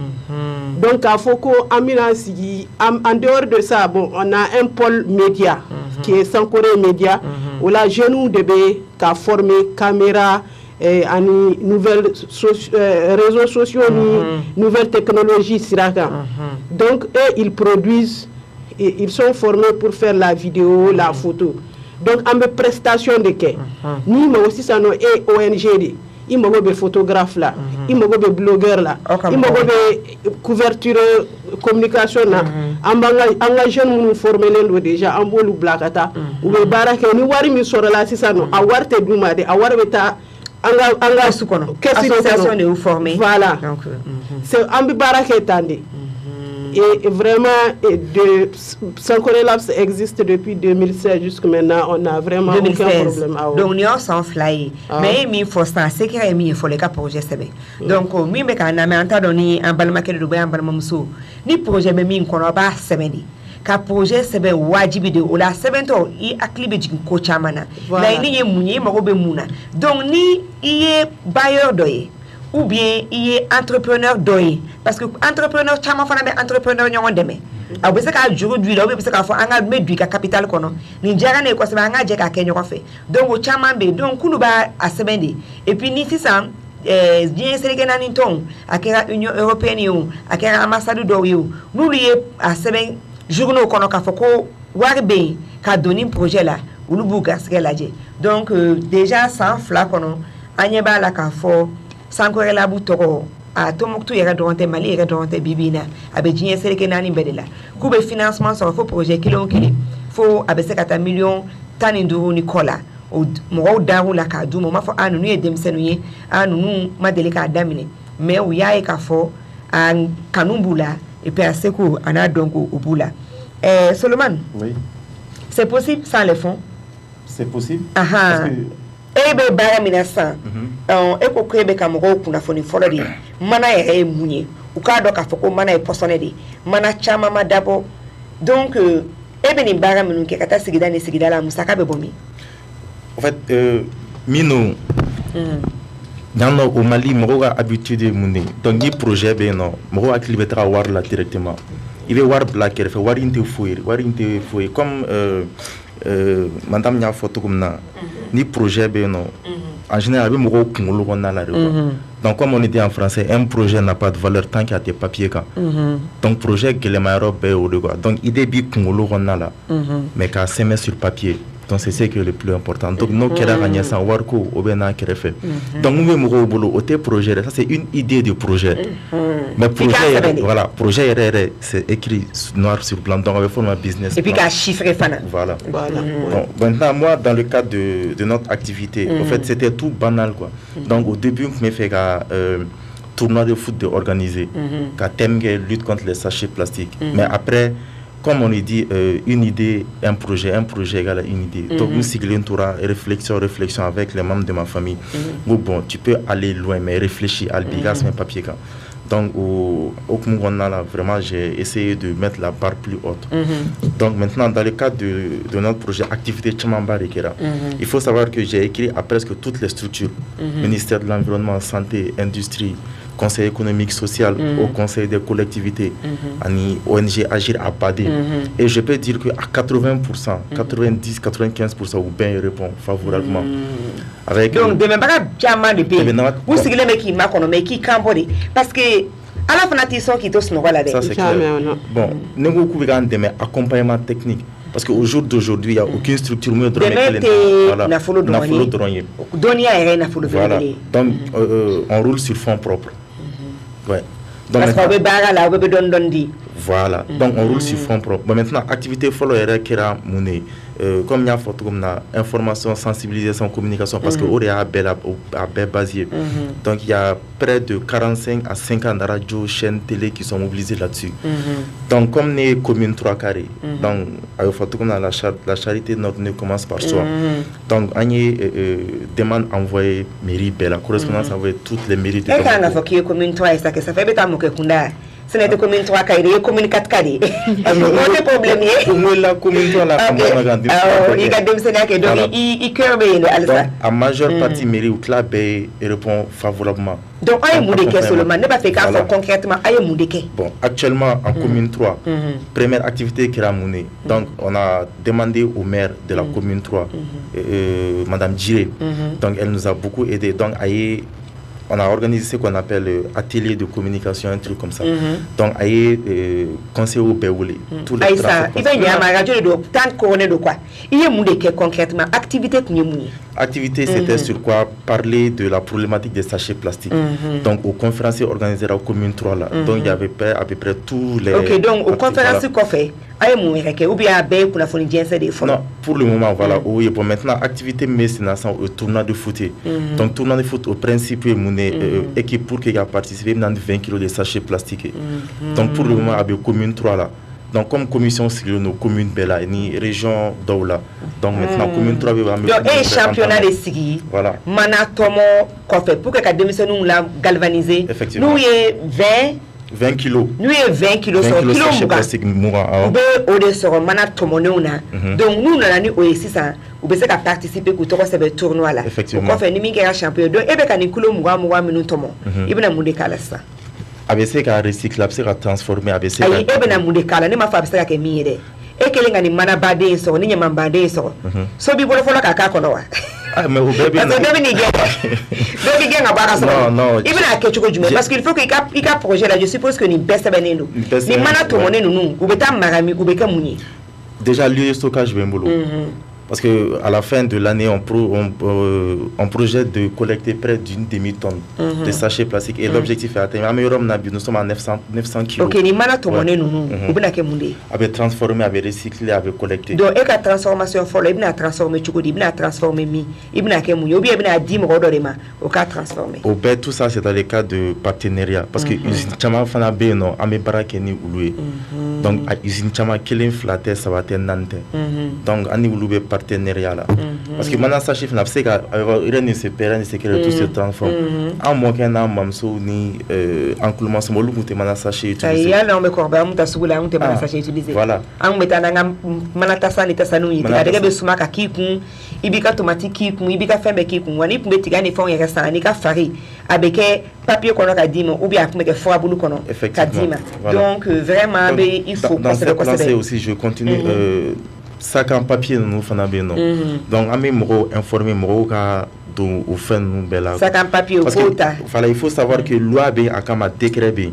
Donc, à Foko, en dehors de ça, bon, on a un pôle média qui est Sankoré Média, où la jeune devait former caméra, nouvelles réseaux sociaux, nouvelles technologies. Donc, eux, ils produisent, ils sont formés pour faire la vidéo, la photo. Donc, en prestation de quai, nous, mais aussi, ça nous est ONG. Il m'a des photographes là, il m'a des blogueurs là, il m'a des couverture communication là. En jeune nous formé déjà en bolu blakata ou be barake ni wari mi soro la sisano a warte duma de a warbeta anga sukono association de vous former. Voilà. Donc c'est ambi barake tande. Et vraiment, Sankoré Labs existe depuis 2016 jusqu'à maintenant. On n'a vraiment 2016. Aucun problème. Donc, nous sommes fly. Mais il faut ça. C'est qu'il faut les cas projet. Donc, nous avons donné un balmaquet de Dubaï, un balmamoussou. Ni projet, mais nous avons pas semaine. Ka projet sebe wajibi de ola sebento I aklibe jin ko chamana. La ini ye munye magobe muna. Donc, ni iye bailleur doye. Ou bien il est entrepreneur doy parce que entrepreneur chama fana be entrepreneur nyon deme a be se ka juru du la be se ka fo anga medu ka capital kono ni jara ne ko se anga je ka kenyo ko fe donc chama be donc kunu ba asebende et puis ni sisa bien seleke nani ton akera Union européenne yo akera ambassade do yo nous lié aseben journaux kono ka fo ko warbe ka doni projet là ou lu buga se la je donc déjà sans fla kono anyeba la ka fo Sankoré la butoko a tomoktu yera donte mali yera donte bibina abe jinye sereke nani bedela kube financement sur fo projet kilon kili fo abe 50 millions tani nduru Nicola o mo daru la ka du mo ma fo anu nu edemsenu ye anu nu madele ka damine mais o yae ka fo an kanumbula et puis aseku ana donko obula Solomon. Oui. C'est possible sans les fonds? C'est possible. Parce que ebe bara minasa eko kwebe kamoko kuna foni folodi mana ere munye ukado ka foko mana e posonedi mana chama madabo donc ebe ni bara minu ke kata sigida ni sigida la musaka be bomi en fait mino dans au Mali mo ga habitude mundi donc ni projet be no mo ga clibetra war la directement il veut war black il fait war inte fouir comme madame nya photo comme na ni projet be non en général mo ko kungulu ko na la donc comme on dit en français un projet n'a pas de valeur tant qu'il y a des papiers quand donc projet que les maires be ou de quoi donc idée bi kungulu ko na la mais qu'à se mettre sur papier donc c'est ce qui est le plus important donc nous qui gagner sans voir ko obena qui fait donc nous mo ko bolo au projet ça c'est une idée de projet mais projet voilà projet c'est écrit noir sur blanc donc on va faire un business et puis qu'à chiffrer fana voilà donc maintenant moi dans le cadre de notre activité en fait c'était tout banal quoi donc au début je me fait tournoi de foot organisé qu'à thème lutte contre les sachets plastiques mais après comme on dit une idée un projet égale une idée donc nous siglons une tour réflexion avec les membres de ma famille bon tu peux aller loin mais réfléchis à l'bigas mais papier quand donc au Kmungona vraiment j'ai essayé de mettre la barre plus haute donc maintenant dans le cadre de notre projet activité Chamamba Rekera il faut savoir que j'ai écrit à presque toutes les structures ministère de l'environnement santé industrie conseil économique social au conseil des collectivités ONG Agir à Badé et je peux dire que à 80% 90-95% ou bien répond favorablement avec donc de même pas jamais de pays vous sigler mais qui m'a connu mais qui cambodé parce que ala fana t'i sɔn k'i to sunɔgɔ la dɛ. Ça c'est clair. Bon, ne ko k'u bɛ k'an dɛmɛ accompagnement technique. Parce qu'au jour d'aujourd'hui, il n'y a aucune structure moins de voilà. Voilà. Donc, on roule sur fonds propres. Ouais. Donc, voilà. Donc, on roule sur fonds propres. Bon, maintenant, activité follow qui est monnaie. Comme il y a information, sensibilisation, communication, parce que OREA a bien basé. Donc il y a près de 45 à 50 radios, chaînes télé qui sont mobilisées là-dessus. Donc comme les communes 3 carrés, donc la charité notre ne commence par soi. Donc on y demande envoyer mairie la correspondance envoyer toutes les mairies de la commune 3 et ça fait ce n'est pas commune 3 carrés, commune 4 carrés. C'est problème. La commune 3 la en majeure partie mairie ou club répond favorablement. Donc aïe moudeke seulement ne pas fait qu'à concrètement aïe moudeke. Bon, actuellement en commune 3, première activité qui a menée. Donc on a demandé au maire de la commune 3 madame Djiré. Donc elle nous a beaucoup aidé. Donc aïe on a organisé ce qu'on appelle atelier de communication, un truc comme ça. Donc, aïe, conseil au Béoulé. Aïe, ça, il va y avoir un radio de tant qu'on est de quoi. Il y a moudeke concrètement, activité que nous activité, c'était sur quoi parler de la problématique des sachets plastiques. Donc, aux conférences organisées à la commune 3 là. Donc, il y avait à peu près tous les. Ok, donc, aux conférences qu'on fait, ou bien à Bé pour la folie des fonds. Non, pour le moment, voilà. Oui, pour maintenant, activité mécénation au tournoi de foot. Donc, tournoi de foot, au principe, équipe pour qu'il y ait participé dans 20 kg de sachets plastiques. Donc, pour le moment, à la commune 3 là. Donc, comme commission sur nos communes Bella, ni région d'Oula. Donc, maintenant, commune 3 va donc, et championnat de Sigi. Voilà. Manatomo, qu'on fait pour que la démission nous l'a galvanisé. Effectivement. Nous, il y a 20 kilos. Nous, il y a 20 kilos. 20 kilos de sachets plastiques mourant. Nous, il y a Manatomo. Donc, nous, nous avons eu 600. Vous pouvez participer à ce tournoi là. Effectivement. On fait un champion. Donc, il y a un kilo mourant, il y a un moudekala. ABC ka recycle ABC ka transformer ABC ayi ebe na munde kala ne ma fa bisa ka miire e kelenga ni mana bade so ni nyama bade so so bi bolo fola ka ka kono wa mais au bébé ni genga bara so non ibi na ke chuko jume parce qu'il faut que il ka projet là je suppose que ni besta beneno ni mana to monene nu ubeta marami ubeka munyi déjà lieu de stockage bembolo. Parce qu'à la fin de l'année, on projette de collecter près d'une demi-tonne de sachets plastiques. Et l'objectif est atteint. Nous sommes à 900 kg. Ok, ni mana to monnaie nous. Avec transformé, avec recyclé, avec collecté. Donc, et la transformation folle, il a transformé chukodi, il a transformé mi, il a kemouyo, il a dit m'rodorema, au cas transformé. Au fait, tout ça c'est dans les cas de partenariat. Parce que usine chama fana be no, ame barakeni ulué. Donc, usine chama kelen flatter, ça va être nante. Donc, ani ulué partenariat là. Parce que maintenant ça chiffre n'a pas rien ne se perd, ne se crée, tout se transforme. En moins qu'un an mamso ni encoulement ce mot te mana sachet utilisé. Aïe, là on me corba, on t'a soula, on te mana sachet utilisé. Voilà. On met un manatasa ni tasanu yi. T'as déjà besoin ka kikun, ibika tomate kikun, ibika fembe kikun. Wani pour mettre gane fond y reste, ni ka fari. Avec papier qu'on a dit, ou bien avec foie boulot qu'on a. Effectivement. Donc vraiment, il faut penser à quoi c'est aussi. Je continue. Sac en papier nous faisons bien non. Donc ami moro informé moro ka do au fin nous bella. Sac en papier au quota. Il faut savoir que loi bien a comme décret bien.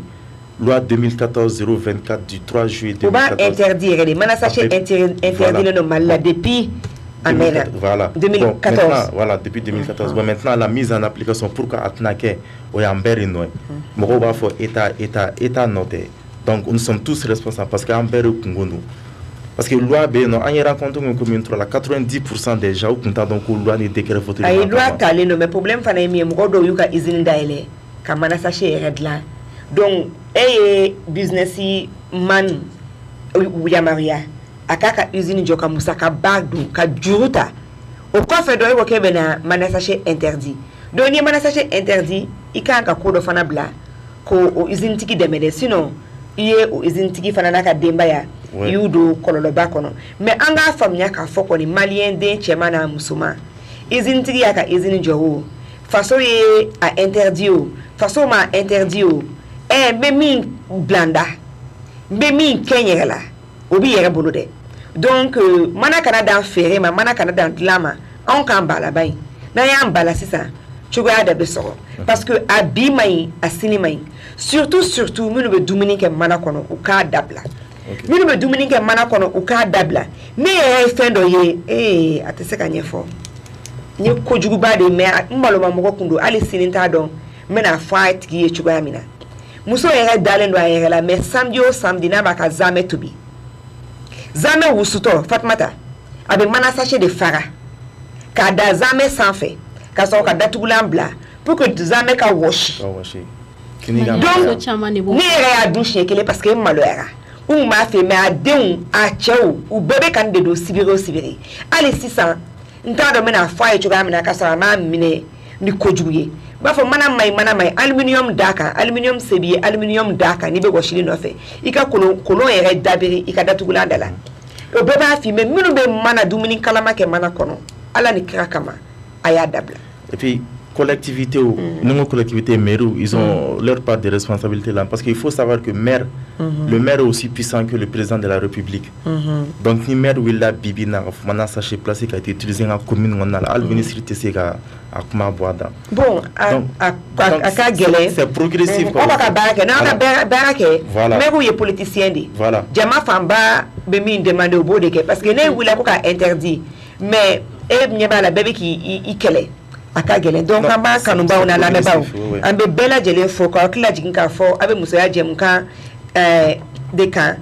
Loi 2014-024 du 3 juillet 2014. On va interdire les manasachés interdire le mal là depuis en 2014. Bon, voilà depuis 2014. Bon, maintenant la mise en application pour que atnake o yambere no. Moro va faut état noté. Donc nous sommes tous responsables parce que ambere kungono. Parce que loi ben non, on y rencontre une commune 3 là 90% des gens qui ont donc loi ni décret voté. Ay loi calé non mais problème fa na mi mo do yuka izini daile ka mana sachet red là. Donc business man ya Maria akaka usine joka musaka bagdu ka juruta. Au quoi fait do ke bena mana sachet interdit. Donc ni mana sachet interdit ikanga ko do fana bla ko usine tiki demede sinon iye usine tiki fana na ka demba ya yudo kololo bakono mais anga famnya ka foko ni malien de chema na musuma izini tigi ya ka izini jowo faso ye a interdit o faso ma interdit o be min blanda be min kenyela obi yere bolo de donc mana kana dan fere ma mana kana dan lama on kan bala bay na ya mbala sisa cogoya da bɛ sɔrɔ parce que a bi man ɲi a sini man ɲi surtout minnu bɛ dumuni kɛ mana kɔnɔ u k'a dabila minnu bɛ dumuni kɛ mana kɔnɔ u k'a dabila ne yɛrɛ ye fɛn dɔ ye a tɛ se ka ɲɛfɔ n ye kojuguba de mɛn n maloma mɔgɔ kun don hali sini t'a dɔn n bɛna fɔ a tigi ye cogoya min na muso yɛrɛ dalen don a yɛrɛ la mais samedi o samedi n'a b'a ka zamɛ tobi zamɛ wusutɔ Fatumata a bɛ mana sachet de fara k'a da zamɛ sanfɛ ka sɔrɔ ka datugulan bila pour que zamɛ ka wɔsi donc ne yɛrɛ y'a dun siɲɛ kelen parce que n maloyara n b'a fɛ mais a denw a cɛw u bɛɛ bɛ ka n de don sibiri o sibiri hali sisan n t'a dɔn n bɛna fɔ a ye cogoya min na ka sɔrɔ a m'a minɛ ni kojugu ye b'a fɔ mana maɲi aluminium d'a kan aluminium se b'i ye aluminium d'a kan n'i bɛ wɔsili nɔfɛ i ka kolon yɛrɛ dabiri i ka datugulan da la o bɛɛ b'a f'i mais minnu bɛ mana dumuni kalama kɛ mana kɔnɔ ala ni kira kama a y'a dabila et puis collectivité ou non collectivité maire ils ont leur part de responsabilité là parce qu'il faut savoir que le maire est aussi puissant que le président de la République donc ni maire willa bibi na mana sachet plastique a été utilisé en commune on a la ministre tc ka akuma boada bon a ka gele c'est progressif on va ka baraka na ka baraka mais vous êtes politicien di jama famba be min demander au bout de parce que ne willa ko ka interdit mais e nyeba la bébé qui i kele aka gele donc an b'a kanubaw na lamɛnbaw an bɛ bɛɛ lajɛlen fo k'aw tila jigin k'a fɔ a bɛ musoya jɛmukan de kan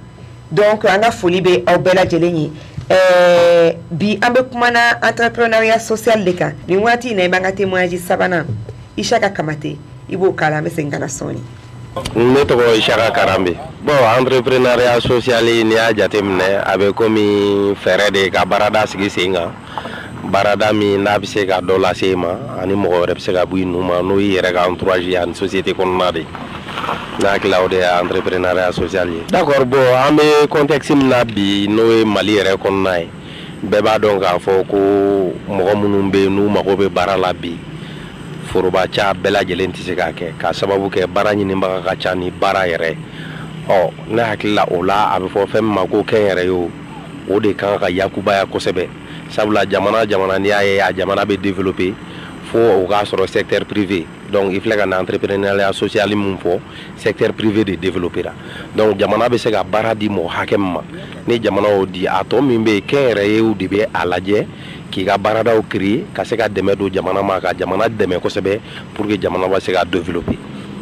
donc an ka foli bɛ aw bɛɛ lajɛlen ye bi an bɛ kuma na entrepreneuriat social de kan nin waati in na i b'an ka témoignage sabanan Isaka Kamate i b'o k'a la an bɛ segin ka na sɔɔni. Ne tɔgɔ Isaka Karambe bon entrepreneuriat social n'i y'a jateminɛ a bɛ komi fɛɛrɛ de ka baarada sigi sen kan barada min n'a bɛ se ka dɔ lase i ma ani mɔgɔ wɛrɛ bɛ se ka bɔ i nu ma n'o y'i yɛrɛ ka entourage ani société kɔnɔna de ne hakili o de ye entrepreneuriat social ye d'accord bon an bɛ contexte min na bi n'o ye Mali yɛrɛ kɔnɔna ye bɛɛ b'a dɔn k'a fɔ ko mɔgɔ minnu bɛ yen n'u mago bɛ baara la bi foroba ca bɛɛ lajɛlen tɛ se k'a kɛ k'a sababu kɛ baara ɲinibaga ka ca ni baara yɛrɛ ne hakili la o la a bɛ fɔ fɛn min ma ko kɛnyɛrɛye o de kan ka yakubaya kosɛbɛ sabula jamana n'i y'a ye a jamana bɛ développer fo o k'a sɔrɔ secteur privé donc il filɛ ka na entrepreneuriat social min fɔ secteur privé de développer la donc jamana bɛ se ka baara di mɔgɔ hakɛ min ma ni jamana y'o di a tɔ min bɛ yen kɛnyɛrɛyew de bɛ a lajɛ k'i ka baaradaw créer ka se ka dɛmɛ don jamana ma ka jamana dɛmɛ kosɛbɛ pour que jamana bɛ se ka développer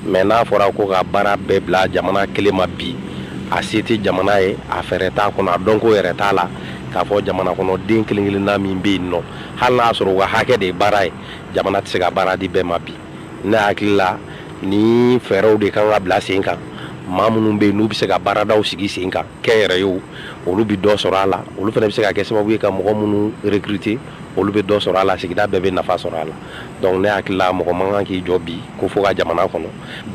mais n'a fɔra ko ka baara bɛɛ bila jamana kelen ma bi a se tɛ jamana ye a fɛɛrɛ t'a kɔnɔ a dɔnko yɛrɛ t'a la k'a fɔ jamana kɔnɔ den kelen-kelenna min bɛ yen nɔ hali n'a sɔrɔ u ka hakɛ de ye baara ye jamana tɛ se ka baara di bɛɛ ma bi ne hakili la ni fɛɛrɛw de kan ka bila sen kan maa minnu bɛ yen n'u bɛ se ka baaradaw sigi sen kan kɛnyɛrɛyew olu bɛ dɔ sɔrɔ a la olu fana bɛ se ka kɛ sababu ye ka mɔgɔ minnu recruter olu bɛ dɔ sɔrɔ a la sigida bɛɛ bɛ nafa sɔrɔ a la donc ne hakili la mɔgɔ man kan k'i jɔ bi ko fo ka jamana kɔnɔ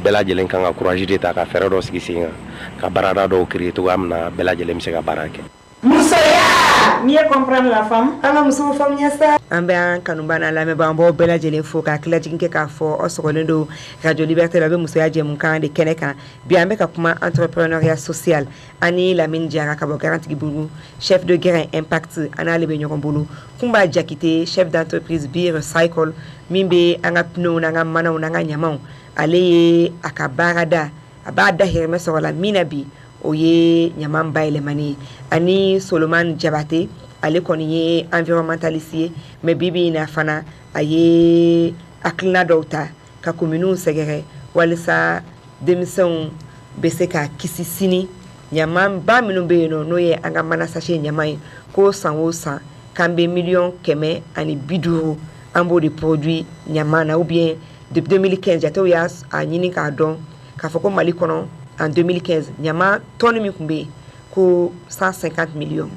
bɛɛ lajɛlen kan ka courage de ta ka fɛɛrɛ dɔ sigi sen kan ka baarada dɔw créer cogoya min na bɛɛ lajɛlen bɛ se ka baara kɛ. Musoya mieux comprendre la femme an ka musow faamuya sa an bɛ an kanuba n'a lamɛnbaga an b'aw bɛɛ lajɛlen fo k'a tilajigin kɛ k'a fɔ aw sɔgɔlen don radio liberté la a bɛ musoya jɛmukan de kɛnɛ kan bi an bɛ ka kuma entrepreneuriat social ani Lamine Jara ka bɔ Garantigibugu chef de grain impact an n'ale bɛ ɲɔgɔn bolo Kumba Jakite chef d'entreprise bi recycle min bɛ an ka pneus n'an ka manaw n'an ka ɲamanw ale ye a ka baarada a b'a dahirimɛ sɔrɔ la min na bi o ye ɲaman bayɛlɛmani ani Solomon Jabate ale kɔni ye environnementaliste ye mais bibi na fana a ye hakilina dɔw ta ka communew sɛgɛrɛ walisa denmisɛnw bɛ se ka kisi sini ɲaman ba minnu bɛ yen n'o ye an ka mana sachet ɲaman ye ko san o san k'an bɛ $150 an b'o de produit ɲaman na ou bien depuis 2015 jatew y'a ɲini k'a dɔn k'a fɔ ko Mali kɔnɔ en 2015 ɲaman tonne min tun bɛ yen ko 150 millions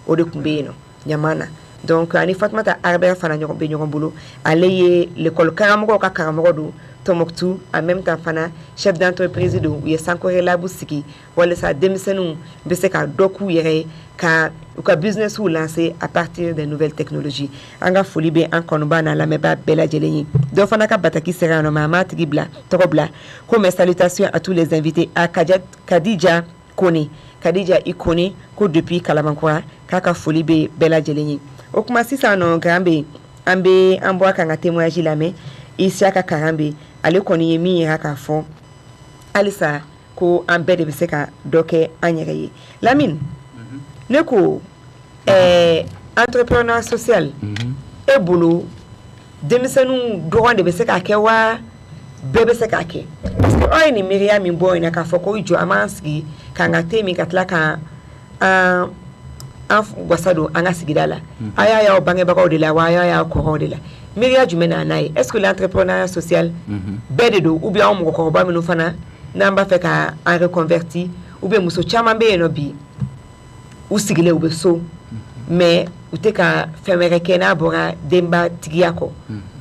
o de tun bɛ yen nɔ ɲaman na donc ani Fatumata Arbert fana bɛ ɲɔgɔn bolo ale ye l'école karamɔgɔw ka karamɔgɔ don Tombouctou en même temps fana chef d'entreprise don u ye Sankore Labu sigi walasa denmisɛnninw bɛ se ka dɔ k'u yɛrɛ ye ka u ka businessw lancer à partir des nouvelles technologies an ka foli bɛ an kanuba n'a lamɛnbaa bɛɛ lajɛlen ye dɔ fana ka bataki sera yan nɔ mais a m'a tigi bila tɔgɔ bila ko mes salutations à tous les invités à Kadija Kone Kadija i Kone ko depuis Kalabankura k'a ka foli bɛ bɛɛ lajɛlen ye o kuma sisan nɔ an bɛ an bɔ a kan ka témoignage lamɛn Isiaka Karambe ale kɔni ye min yira k'a fɔ halisa ko an bɛɛ de bɛ se ka dɔ kɛ an yɛrɛ ye Lamine ne ko entrepreneur social e bolo denmisɛnninw dɔrɔn de bɛ se k'a kɛ wa bɛɛ bɛ se k'a kɛ parce que aw ye nin miiriya min bɔ yen na k'a fɔ ko jɔ an b'an sigi k'an ka te min ka tila ka an wasa don an ka sigida la a y'a y'aw bangebagaw de la wa a y'a y'aw kɔrɔw de la miiriya jumɛn na n'a ye est-ce que l'entrepreneuriat social bɛɛ de don ou bien anw mɔgɔkɔrɔba minnu fana n'an b'a fɛ ka an reconverti ou bien muso caman bɛ yen nɔ bi u sigilen u bɛ so mais u tɛ ka fɛn wɛrɛ kɛ n'a bɔra denbatigiya kɔ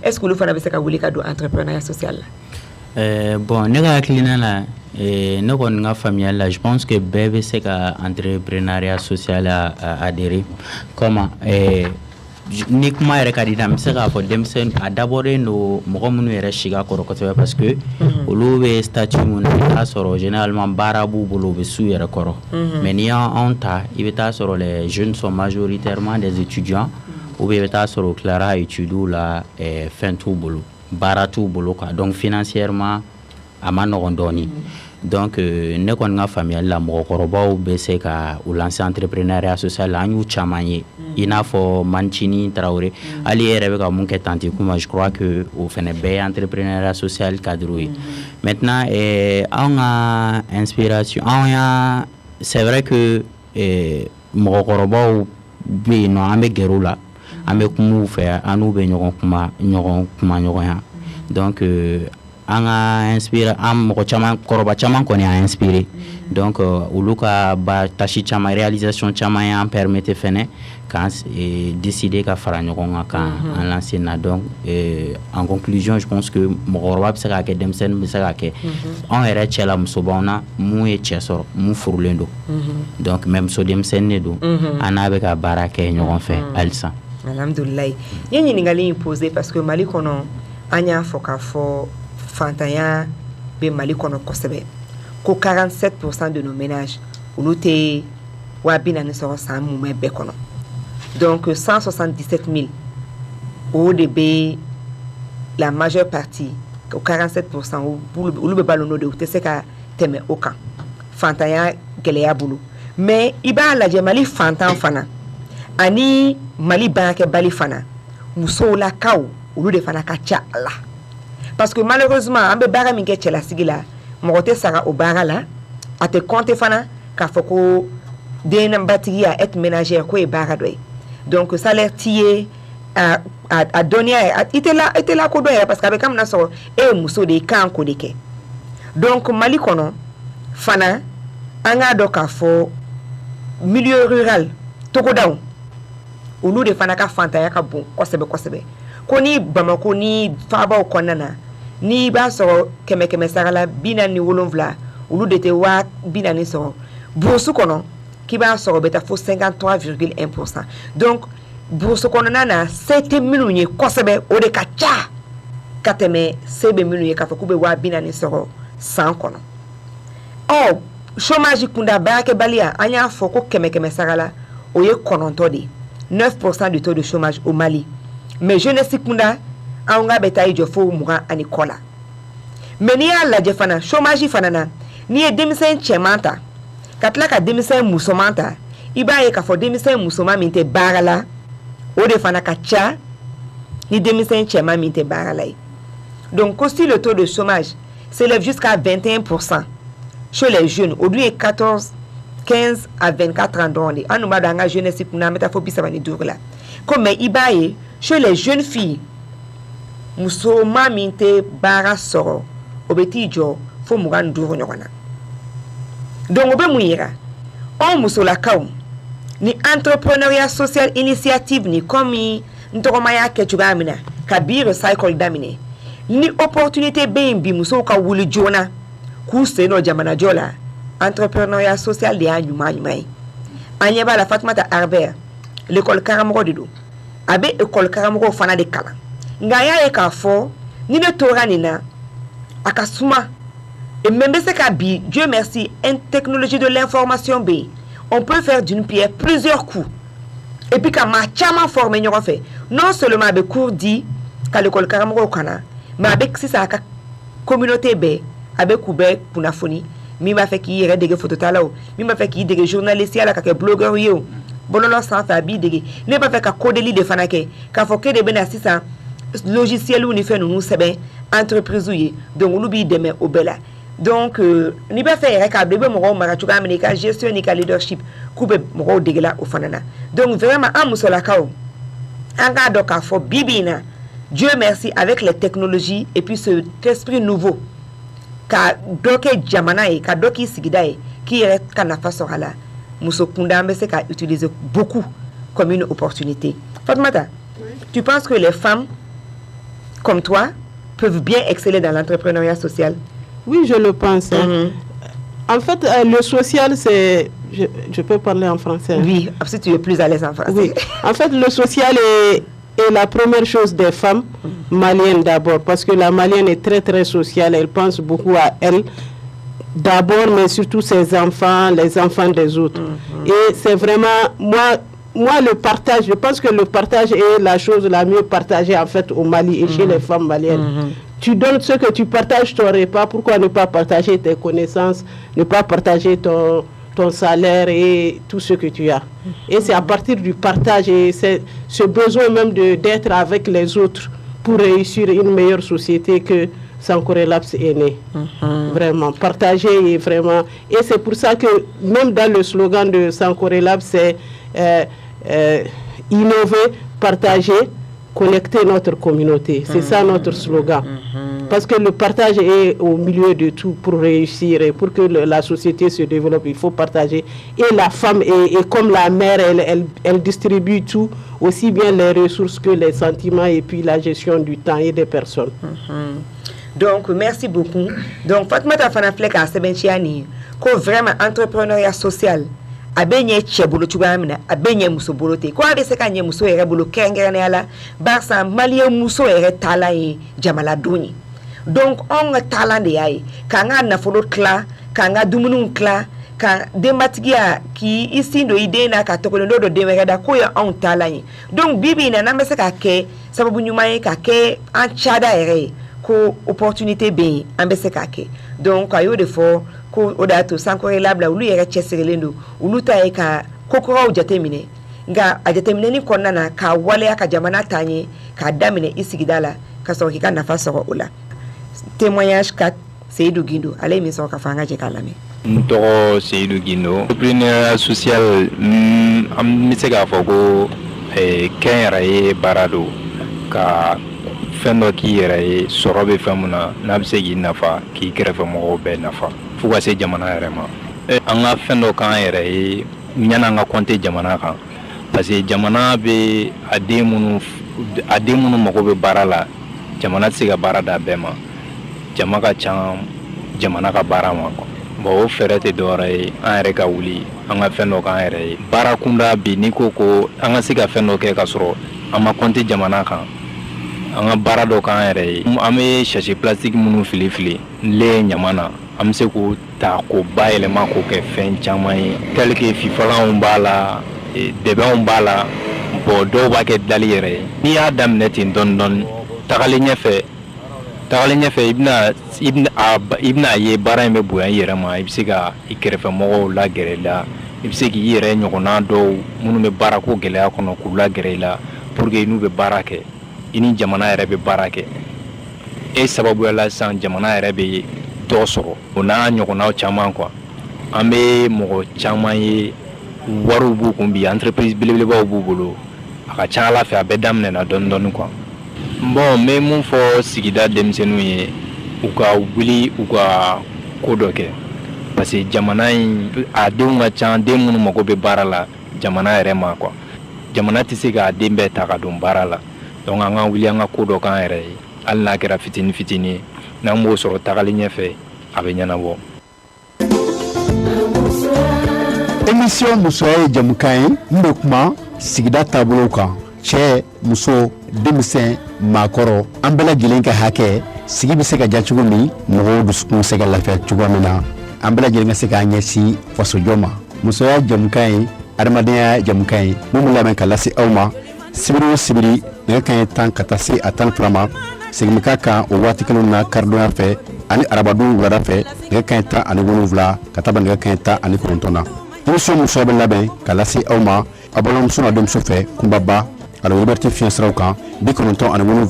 est-ce que olu fana bɛ se ka wuli ka don entrepreneuriat social la bon ne ka hakilina la ne kɔni ka faamuyali la je pense que bɛɛ bɛ se ka entrepreneuriat social adhérer comment ni kuma yɛrɛ ka di na n bɛ se k'a fɔ denmisɛnnin a dabɔlen don mɔgɔ minnu yɛrɛ si ka kɔrɔ kosɛbɛ parce que olu bɛ statut mun na i bɛ taa sɔrɔ généralement baara b'u bolo u bɛ s'u yɛrɛ kɔrɔ mais n'i y'anw ta i bɛ taa sɔrɔ les jeunes sont majoritairement des étudiants ou bien i bɛ taa sɔrɔ u tilara études la fɛn t'u bolo baara t'u bolo quoi donc financièrement a ma nɔgɔn dɔɔni donc ne kɔni ka faamuyali la mɔgɔkɔrɔbaw bɛ se ka u lancer entrepreneuriat social la an y'u caman ye i n'a fɔ Mancini Traoré hali e yɛrɛ bɛ ka mun kɛ Tanti Kuma je crois que o fɛnɛ bɛɛ ye entrepreneuriat social cadre ye maintenant anw ka inspiration anw y'a c'est vrai que mɔgɔkɔrɔbaw bɛ yen nɔ an bɛ gɛrɛ u la an bɛ kuma u fɛ an n'u bɛ ɲɔgɔn kuma ɲɔgɔnya donc an ka inspiré an mɔgɔ caman kɔrɔba caman kɔni a inspiré donc olu ka ba tâche caman réalisation caman y'an permettre fɛnɛ k'an décider ka fara ɲɔgɔn kan k'an lancer na donc en conclusion je pense que mɔgɔkɔrɔba bɛ se k'a kɛ denmisɛnnin bɛ se k'a kɛ anw yɛrɛ cɛla muso b'anw na mun ye cɛ sɔrɔ mun furulen don donc même muso denmisɛnnin de don an n'a bɛ ka baara kɛ ɲɔgɔn fɛ halisa alhamdulilayi n ye ɲininkali in poser parce que Mali kɔnɔ an y'a fɔ k'a fɔ fantanya be Mali kɔnɔ kosɛbɛ ko 47% de nos ménages olu tɛ 40,000 sɔrɔ san mumɛ bɛɛ kɔnɔ donc 177 000 o de be la majeure partie 47% olu be balo n'o de u tɛ se ka tɛmɛ o kan fantanya gɛlɛya bolo mais i b'a lajɛ Mali fantan fana ani Mali baarakɛbali fana musow lakaw olu de fana ka ca a la parce que malheureusement an bɛ baara min kɛ cɛlasigi la mɔgɔ tɛ saga o baara la a tɛ compter fana k'a fɔ ko denbatigiya être ménagère ko ye baara dɔ ye donc salaire t'i ye a dɔnniya i tɛ lakodɔn yɛrɛ parce que a bɛ kɛ mina sɔrɔ e ye muso de ye i kan ko de kɛ donc Mali kɔnɔ fana an k'a dɔn k'a fɔ milieu rural togodaw olu de fana ka fantanya ka bon kosɛbɛ kosɛbɛ ko ni Bamako ni faabaw kɔnɔna na ni b'a sɔrɔ 100 sarala 47 olu de tɛ 40 sɔrɔ burusu kɔnɔ k'i b'a sɔrɔ bɛ taa fo 53,1% donc burusu kɔnɔna na se tɛ minnu ye kosɛbɛ o de ka ca ka tɛmɛ se bɛ minnu ye k'a fɔ k'u bɛ 40 sɔrɔ san kɔnɔ chômage kunda baarakɛbaliya an y'a fɔ ko 100 sarala o ye 9 de 9% du taux de chômage au Mali mais jeunesse kunda an ka bɛ taa i jɔ fo 20 kɔ la mais n'i y'a lajɛ fana chômage fana na n'i ye denmisɛn cɛman ta ka tila ka denmisɛn musoman ta i b'a ye k'a fɔ denmisɛn musoman min tɛ baara la o de fana ka ca ni denmisɛn cɛman min tɛ baara la ye donc si le taux de chômage s'élève jusqu'à 21% chez les jeunes o dun ye 15 à 24 ans dɔrɔn de an dun b'a dɔn an ka jeunesse kunda an bɛ taa fo 35 la ko mais i b'a ye chez les jeunes filles musoman min tɛ baara sɔrɔ o bɛ t'i jɔ fo 25 ɲɔgɔn na donc o bɛ mun yira anw musolakaw ni entrepreneuriat social initiative ni comme n tɔgɔma y'a kɛ cogoya min na ka bi recycle daminɛ ni opportunité bɛ yen bi musow ka wuli joona k'u sen dɔ jamanajɔ la entrepreneuriat social de y'a ɲuman ye an ɲɛ b'a la Fatumata Harbert l'école karamɔgɔ de don a bɛ école karamɔgɔw fana de kalan nka a y'a ye k'a fɔ ni ne tora nin na a ka suma même bɛ se ka bi Dieu merci une technologie de l'information bɛ yen on peut faire d'une pierre plusieurs coups et puis ka maa caman former ɲɔgɔn fɛ non seulement a bɛ cours di ka l'école karamɔgɔw kana mais avec si ça communauté be avec ou be kunafoni mi ma fait qui yere dege photo tala o mi ma fait qui dege journaliste ala ka blogueur yo bololo sans fa bi dege ne pas fait ka kodeli de fanake ka fo ke de bena sisa logiciel ou ni fait nous sebe entreprise yi donc nous bi demain au bela donc ni ba fait ka bebe mo mara tuka amerika gestion ni ka leadership kube mo dege la o fanana donc vraiment amusola ka o anga do ka fo bibina Dieu merci avec les technologies et puis cet esprit nouveau ka doke jamana e ka doki sigida e qui est kana fasorala muso kunda mbese ka utiliser beaucoup comme une opportunité. Fatmata, tu penses que les femmes comme toi peuvent bien exceller dans l'entrepreneuriat social? Oui, je le pense. En fait, le social, c'est... Je peux parler en français. Oui, si tu es plus à l'aise en français. Oui. En fait, le social est la première chose des femmes maliennes d'abord, parce que la malienne est très très sociale, elle pense beaucoup à elle d'abord, mais surtout ses enfants, les enfants des autres. Et c'est vraiment, moi le partage, je pense que le partage est la chose la mieux partagée en fait au Mali et chez les femmes maliennes. Tu donnes ce que tu partages ton repas, pourquoi ne pas partager tes connaissances, ne pas partager ton salaire et tout ce que tu as. Et c'est à partir du partage et c'est ce besoin même d'être avec les autres pour réussir une meilleure société que Sankore Labs est né. Vraiment, partager et vraiment... Et c'est pour ça que même dans le slogan de Sankore Labs, c'est innover, partager, connecter notre communauté. C'est ça notre slogan. Parce que le partage est au milieu de tout pour réussir et pour que la société se développe, il faut partager. Et la femme est comme la mère, elle distribue tout, aussi bien les ressources que les sentiments et puis la gestion du temps et des personnes. Donc, merci beaucoup. Donc, Fatmata Fanaflek a Sebenchiani, ko vraiment entrepreneuriat social. Abenye chebulu chugamina abenye muso bolote ko abe sekanye muso ere bolo kengere ala barsa malie muso ere talai jamala doni donc on talent de yayi kanga na folo kla kanga dumunun kla ka dematigia ki isindo idena ka tokolo do demere da ko ya on talai donc bibi na nambe seka ke sababu nyuma ka ke an chada ere ko opportunité be ambe seka ke donc ayo de fo ko odato Sankore Labs ulu yere cheserelendo ulu ta e ka kokora u jatemine nga ajatemine ni konna na ka wale aka jamana tanye ka damine isigidala ka so kika na faso ula témoignage 4 Seydou Guindo allez mi so ka fanga je kalame Ntoro Seydou Guindo entrepreneuriat social am mi sega fogo kenra e barado ka fendo ki yere sorobe famuna na bsegi nafa ki krefa mo be nafa fuga se jamana yɛrɛ ma an ka fɛn dɔ kan yɛrɛ ye ɲana an ka compter jamana kan parce que jamana bɛ a den minnu mago bɛ baara la jamana tɛ se ka baara d'a bɛɛ ma jama ka ca jamana ka baara ma bon o fɛɛrɛ tɛ dɔwɛrɛ ye an yɛrɛ ka wuli an ka fɛn dɔ k'an yɛrɛ ye baara kunda bi n'i ko an ka se ka fɛn dɔ kɛ ka sɔrɔ an ma compter jamana kan an ka baara dɔ k'an yɛrɛ ye an bɛ sachet plastique minnu fili le ɲama na an bɛ se k'o ta k'o bayɛlɛma k'o kɛ fɛn caman ye tel que fifalanw b'a la dɛbɛnw b'a la bon dɔw b'a kɛ dali yɛrɛ ye n'i y'a daminɛ ten dɔɔni dɔɔni tagalen ɲɛfɛ i bɛna ye baara in bɛ bonya i yɛrɛ ma i bɛ se ka i kɛrɛfɛ mɔgɔw lagɛrɛ i la i bɛ se k'i yɛrɛ ɲɔgɔnna dɔw minnu bɛ baara ko gɛlɛya kɔnɔ k'u lagɛrɛ i la pour que n'u bɛ baara kɛ i ni jamana yɛrɛ bɛ baara kɛ e sababuya la sisan jamana yɛrɛ bɛ dɔ sɔrɔ o n'a ɲɔgɔnnaw caman quoi an bɛ mɔgɔ caman ye wariw b'u kun bi entreprise belebelebaw b'u bolo a ka ca ala fɛ a bɛɛ daminɛna dɔɔni dɔɔni quoi bon n bɛ mun fɔ sigida denmisɛnninw ye u ka wuli u ka ko dɔ kɛ parce que jamana in a denw ka ca den minnu mago bɛ baara la jamana yɛrɛ ma quoi jamana tɛ se k'a den bɛɛ ta ka don baara la donc an ka wuli an ka ko dɔ k'an yɛrɛ ye hali n'a kɛra fitini fitini ye n'an b'o sɔrɔ tagali ɲɛfɛ a bɛ ɲɛnabɔ. émission musoya ye jamukan ye n bɛ kuma sigida taabolow kan cɛ muso denmisɛn maakɔrɔ an bɛɛ lajɛlen ka hakɛ sigi bɛ se ka diya cogo min mɔgɔw dusukun bɛ se ka lafiya cogoya min na an bɛɛ lajɛlen ka se k'an ɲɛsin fasojɔ ma musoya jamukan ye adamadenya jamukan ye mun bɛ lamɛn ka lase aw ma sibiri o sibiri nɛgɛ kanɲɛ 10 ka taa se a 12 ma segin ka kan o waati kelen na karidonya fɛ ani arabadon wulada fɛ nɛgɛ kaɲɛ 17 ka taa nɛgɛ kaɲɛ 19 na émission muso bɛ labɛn ka lase aw ma a balimamuso n'a denmuso fɛ kunbaba alors liberté fiɲɛ siraw kan 97 tɔmi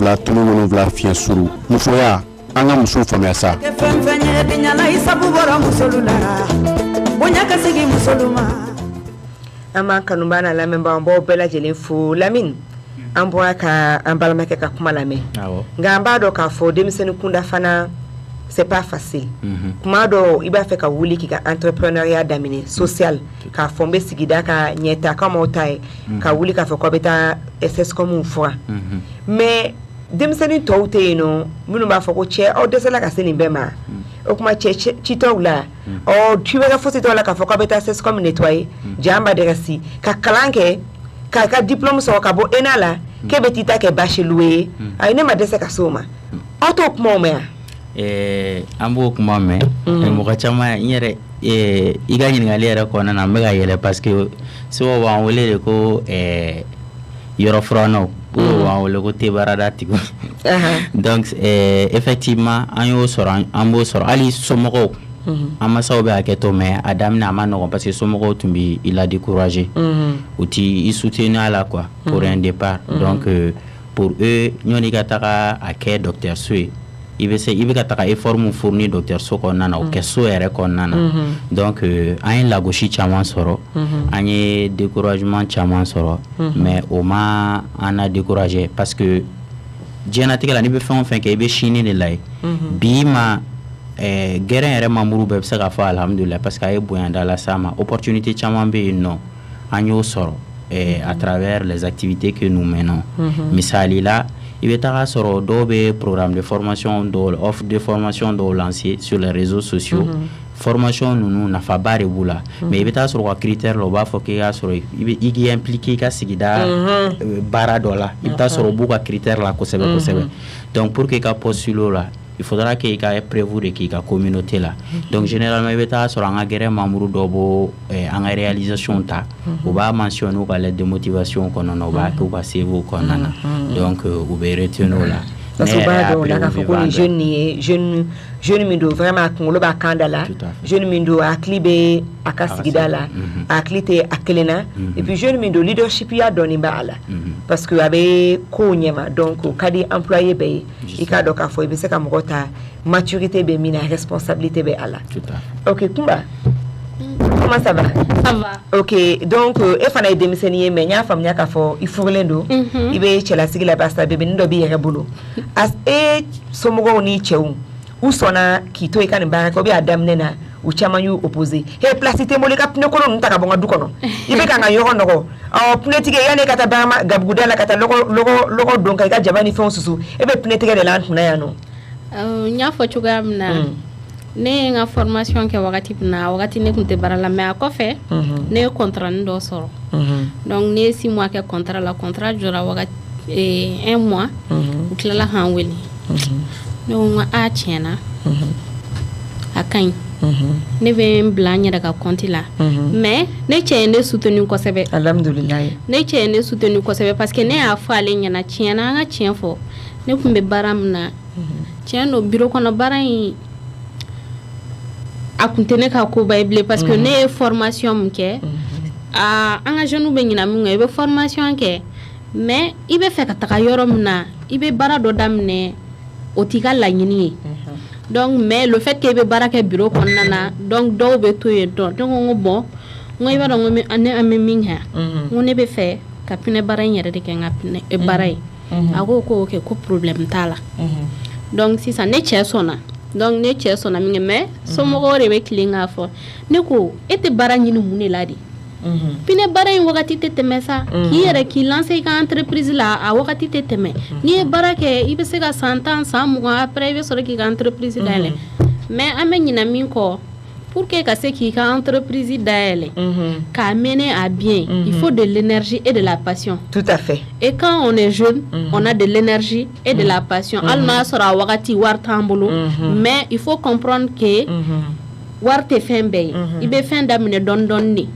7 fiɲɛ suru musoya an ka musow faamuya sa an b'an kanuba n'a lamɛnbaga an b'aw bɛɛ lajɛlen fo Lamine an bɔra ka an balimakɛ ka kuma lamɛn nka an b'a dɔn k'a fɔ denmisɛnnin kunda fana c'est pas facile kuma dɔ i b'a fɛ ka wuli k'i ka entrepreneuriat daminɛ social k'a fɔ n bɛ sigida ka ɲɛta ka maaw ta ye ka wuli k'a fɔ k'aw bɛ taa SSCOM fura mais denmisɛnnin tɔw tɛ yen nɔ minnu b'a fɔ ko cɛ aw dɛsɛla ka se nin bɛɛ ma o kuma cɛ citɔw la tu bɛ kɛ fosi t'aw la k'a fɔ k'aw bɛ taa SSCOM nettoyer jan b'a dɛgɛ si ka kalan kɛ k'a ka diplôme sɔrɔ ka bɔ ENA la k'e bɛ t'i ta kɛ bachelier ye ayi ne ma dɛsɛ ka se o ma aw t'o kumaw mɛn yan. An b'o kuma mɛn mɔgɔ caman n yɛrɛ i ka ɲininkali yɛrɛ kɔnɔna na n bɛ ka yɛlɛ parce que sɛbɛn b'an wele de ko yɔrɔ furannaw o b'an wele ko tebarada tigiw donc effectivement an y'o sɔrɔ an b'o sɔrɔ hali somɔgɔw an masaw bɛ hakɛ to mɛ a daminɛ a ma nɔgɔn parce que somɔgɔw tun bɛ i la décourager u ti i soutenir a la quoi pour un départ donc pour eux ɲɔni ka taga a kɛ dɔgɔtɔrɔso ye i bɛ ka taga effort mun fournir dɔgɔtɔrɔso kɔnɔna na o kɛ so yɛrɛ kɔnɔna na donc an ye lagosi caman sɔrɔ an ye découragement caman sɔrɔ mais o ma an na décourager parce que diɲɛnatigɛ la n'i bɛ fɛn o fɛn kɛ i bɛ sini de la ye bi ma gɛrɛn yɛrɛ mamuru bɛɛ bɛ se k'a fɔ alhamdulillah parce que a ye bonyanda la s'a ma opportunité caman bɛ yen nɔ an y'o sɔrɔ à travers les activités que nous menons misali la i bɛ taga sɔrɔ dɔw bɛ programme de formation dɔw offre de formation dɔw lancer sur les réseaux sociaux formation ninnu nafaba de b'u la mais i bɛ taa sɔrɔ ka critère la u b'a fɔ k'i ka sɔrɔ i k'i impliquer i ka sigida baara dɔ la i bɛ taa sɔrɔ u b'u ka critère la kosɛbɛ kosɛbɛ donc pour que i ka postuler o la il faudra que i ka prévu de k'i ka communauté la donc généralement i bɛ taa sɔrɔ an ka gɛrɛ membre dɔw b'o an ka réalisation ta u b'a mentionner u ka lettre de motivation kɔnɔna na u b'a kɛ u ka CV kɔnɔna na donc u bɛ retenir o la parce que u b'a dɔn o la k'a fɔ ko nin jeune nin ye jeune min don vraiment a kunkolo b'a kan da la jeune min don a hakili bɛ a ka sigida la a hakili tɛ a kelen na et puis jeune min don leadership ya dɔɔnin b'a la parce que a bɛ kow ɲɛma donc o ka di employé bɛɛ ye i k'a dɔn k'a fɔ i bɛ se ka mɔgɔ ta maturité bɛ min na responsabilité bɛ a la ok Kumba comment ça va? Ça va. Ok, donc e fana ye denmisɛnnin ye mais n y'a faamuya k'a fɔ i furulen don i bɛ cɛlasigi la barisa bebeni dɔ b'i yɛrɛ bolo e somɔgɔw ni cɛw u sɔnna k'i to i ka nin baara kɛ ou bien a daminɛ na u caman y'u opposé place tɛ n bolo i ka pneu kolon ninnu ta ka bɔ n ka du kɔnɔ i bɛ ka n ka yɔrɔ nɔgɔ pneu tigɛ yanni ka taa baarama gabuguda la ka taa lɔgɔ don ka i ka jaba ni fɛnw susu e bɛ pneu tigɛ de la an kunna yan nɔ. N y'a fɔ cogoya min na ne ye n ka formation kɛ wagati min na wagati ne tun tɛ baara la mais a kɔfɛ ne ye contrat dɔ sɔrɔ donc ne ye 6 mois kɛ contrat la contrat jɔra wagati 1 mois u tilala k'an wele ne ko n ko a tiɲɛna a ka ɲi ne bɛ n bila n yɛrɛ ka compte la mais ne cɛ ye ne soutenu kosɛbɛ alhamdulilayi ne cɛ ye ne soutenu kosɛbɛ parce que ne y'a fɔ ale ɲɛna tiɲɛna an ka tiɲɛ fɔ ne tun bɛ baara min na tiɲɛ don bureau kɔnɔ baara in a kun tɛ ne ka koba ye bilen parce que ne ye formation min kɛ an ka jeunes bɛ ɲina min kɛ i bɛ formation kɛ mais i bɛ fɛ ka taga yɔrɔ min na i bɛ baara dɔ daminɛ o t'i ka laɲini ye donc mais le fait que i bɛ baara kɛ bureau kɔnɔna na donc dɔw bɛ to yen dɔn ne ko n ko bon n ko i b'a dɔn n ko an bɛ min kɛ n ko ne bɛ fɛ ka pinɛ baara in yɛrɛ de kɛ n ka pinɛ baara ye a ko ok ko problème t'a la donc sisan ne cɛ sɔnna donc ne cɛ sɔnna min kɛ mais somɔgɔw de bɛ tilen k'a fɔ ne ko e tɛ baara ɲini mun de la de pinɛ baara in wagati tɛ tɛmɛ sa k'i yɛrɛ k'i lancer i ka entreprise la a wagati tɛ tɛmɛ n'i ye baara kɛ i bɛ se ka san 10 san 20 après i bɛ sɔrɔ k'i ka entreprise dayɛlɛ mais an bɛ ɲina min kɔ pour que ka se k'i ka entreprise dayɛlɛ k'a mener à bien il faut de l'énergie et de la passion. Tout à fait. Et quand on est jeune on a de l'énergie et de la passion hali n'a sɔrɔ a wagati wari t'an bolo mais il faut comprendre que wari tɛ fɛn bɛɛ ye i bɛ fɛn daminɛ dɔɔni dɔɔni de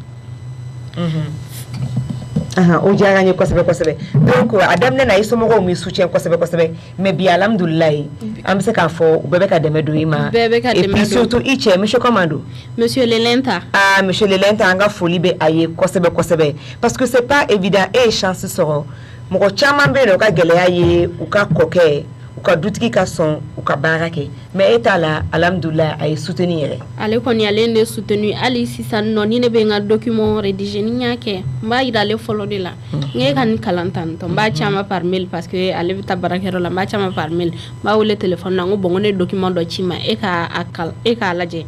o diyara n ye kosɛbɛ kosɛbɛ donc a daminɛ na i somɔgɔw mi soutien kosɛbɛ kosɛbɛ mais bi alhamdulilayi an bɛ se k'a fɔ u bɛɛ bɛ ka dɛmɛ don i ma et puis surtout i cɛ monsieur comment don monsieur Lelenta monsieur Lelenta an ka foli bɛ a ye kosɛbɛ kosɛbɛ parce que c'est pas évident e ye chance sɔrɔ mɔgɔ caman bɛ yen u ka gɛlɛya ye u ka kɔkɛ u ka dutigi ka sɔn u ka baara kɛ mais e t'a la alhamdulilayi a ye soutenir yɛrɛ ale kɔni ale ne soutenu hali sisan nɔ ni ne bɛ n ka document rédiger ni n y'a kɛ n b'a yira ale fɔlɔ de la n ye ka nin kalan tan tɔ n b'a caman par mail parce que ale bɛ taa baarakɛyɔrɔ la n b'a caman par mail n b'a wele téléphone na n ko bon n ko ne document dɔ ci ma e k'a lajɛ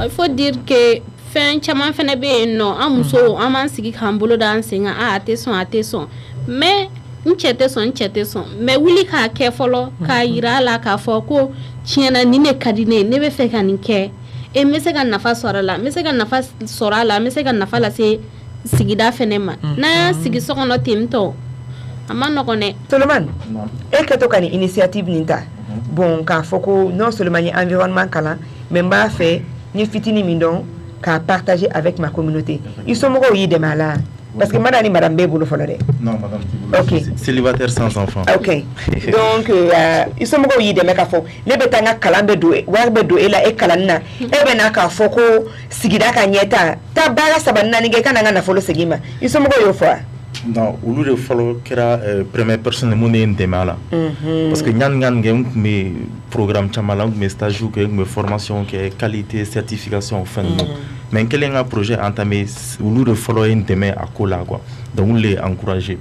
il faut dire que fɛn caman fɛnɛ bɛ yen nɔ an musow an b'an sigi k'an bolo da an sen kan a tɛ sɔn mais n cɛ tɛ sɔn mais wuli k'a kɛ fɔlɔ k'a yira a la k'a fɔ ko tiɲɛna ni ne ka di ne ye ne bɛ fɛ ka nin kɛ e n bɛ se ka nafa sɔrɔ a la n bɛ se ka nafa sɔrɔ a la n bɛ se ka nafa lase sigida fɛnɛ ma n'an y'a sigi so kɔnɔ ten tɔ a ma nɔgɔn dɛ. Solomani e kɛtɔ ka nin initiative nin ta bon k'a fɔ ko non seulement n ye environnement kalan mais n b'a fɛ n ye fitinin min dɔn k'a partager avec ma communauté i somɔgɔw y'i dɛmɛ a la. Parce que madame bɛ bolo fɔlɔ dɛ. Non madame. OK. Célibataire sans enfant. OK. Donc i somɔgɔw y'i dɛmɛ k'a fɔ ne bɛ taa n ka kalan bɛ don wari bɛ don e la e kalanni na e bɛ na k'a fɔ ko sigida ka ɲɛta taa baara 3 4 kɛ ka na n ka nafolo segin ma i somɔgɔw y'o fɔ wa. Non olu de fɔlɔ kɛra première personne mun ye n dɛmɛ a la. Parce que ɲani kɛ n tun bɛ programme caman la n tun bɛ stage kɛ n tun bɛ formation kɛ qualité certification fɛn ninnu. Mais n kɛlen ka projet entamé olu de fɔlɔ ye n dɛmɛ a ko la quoi donc olu le encouragé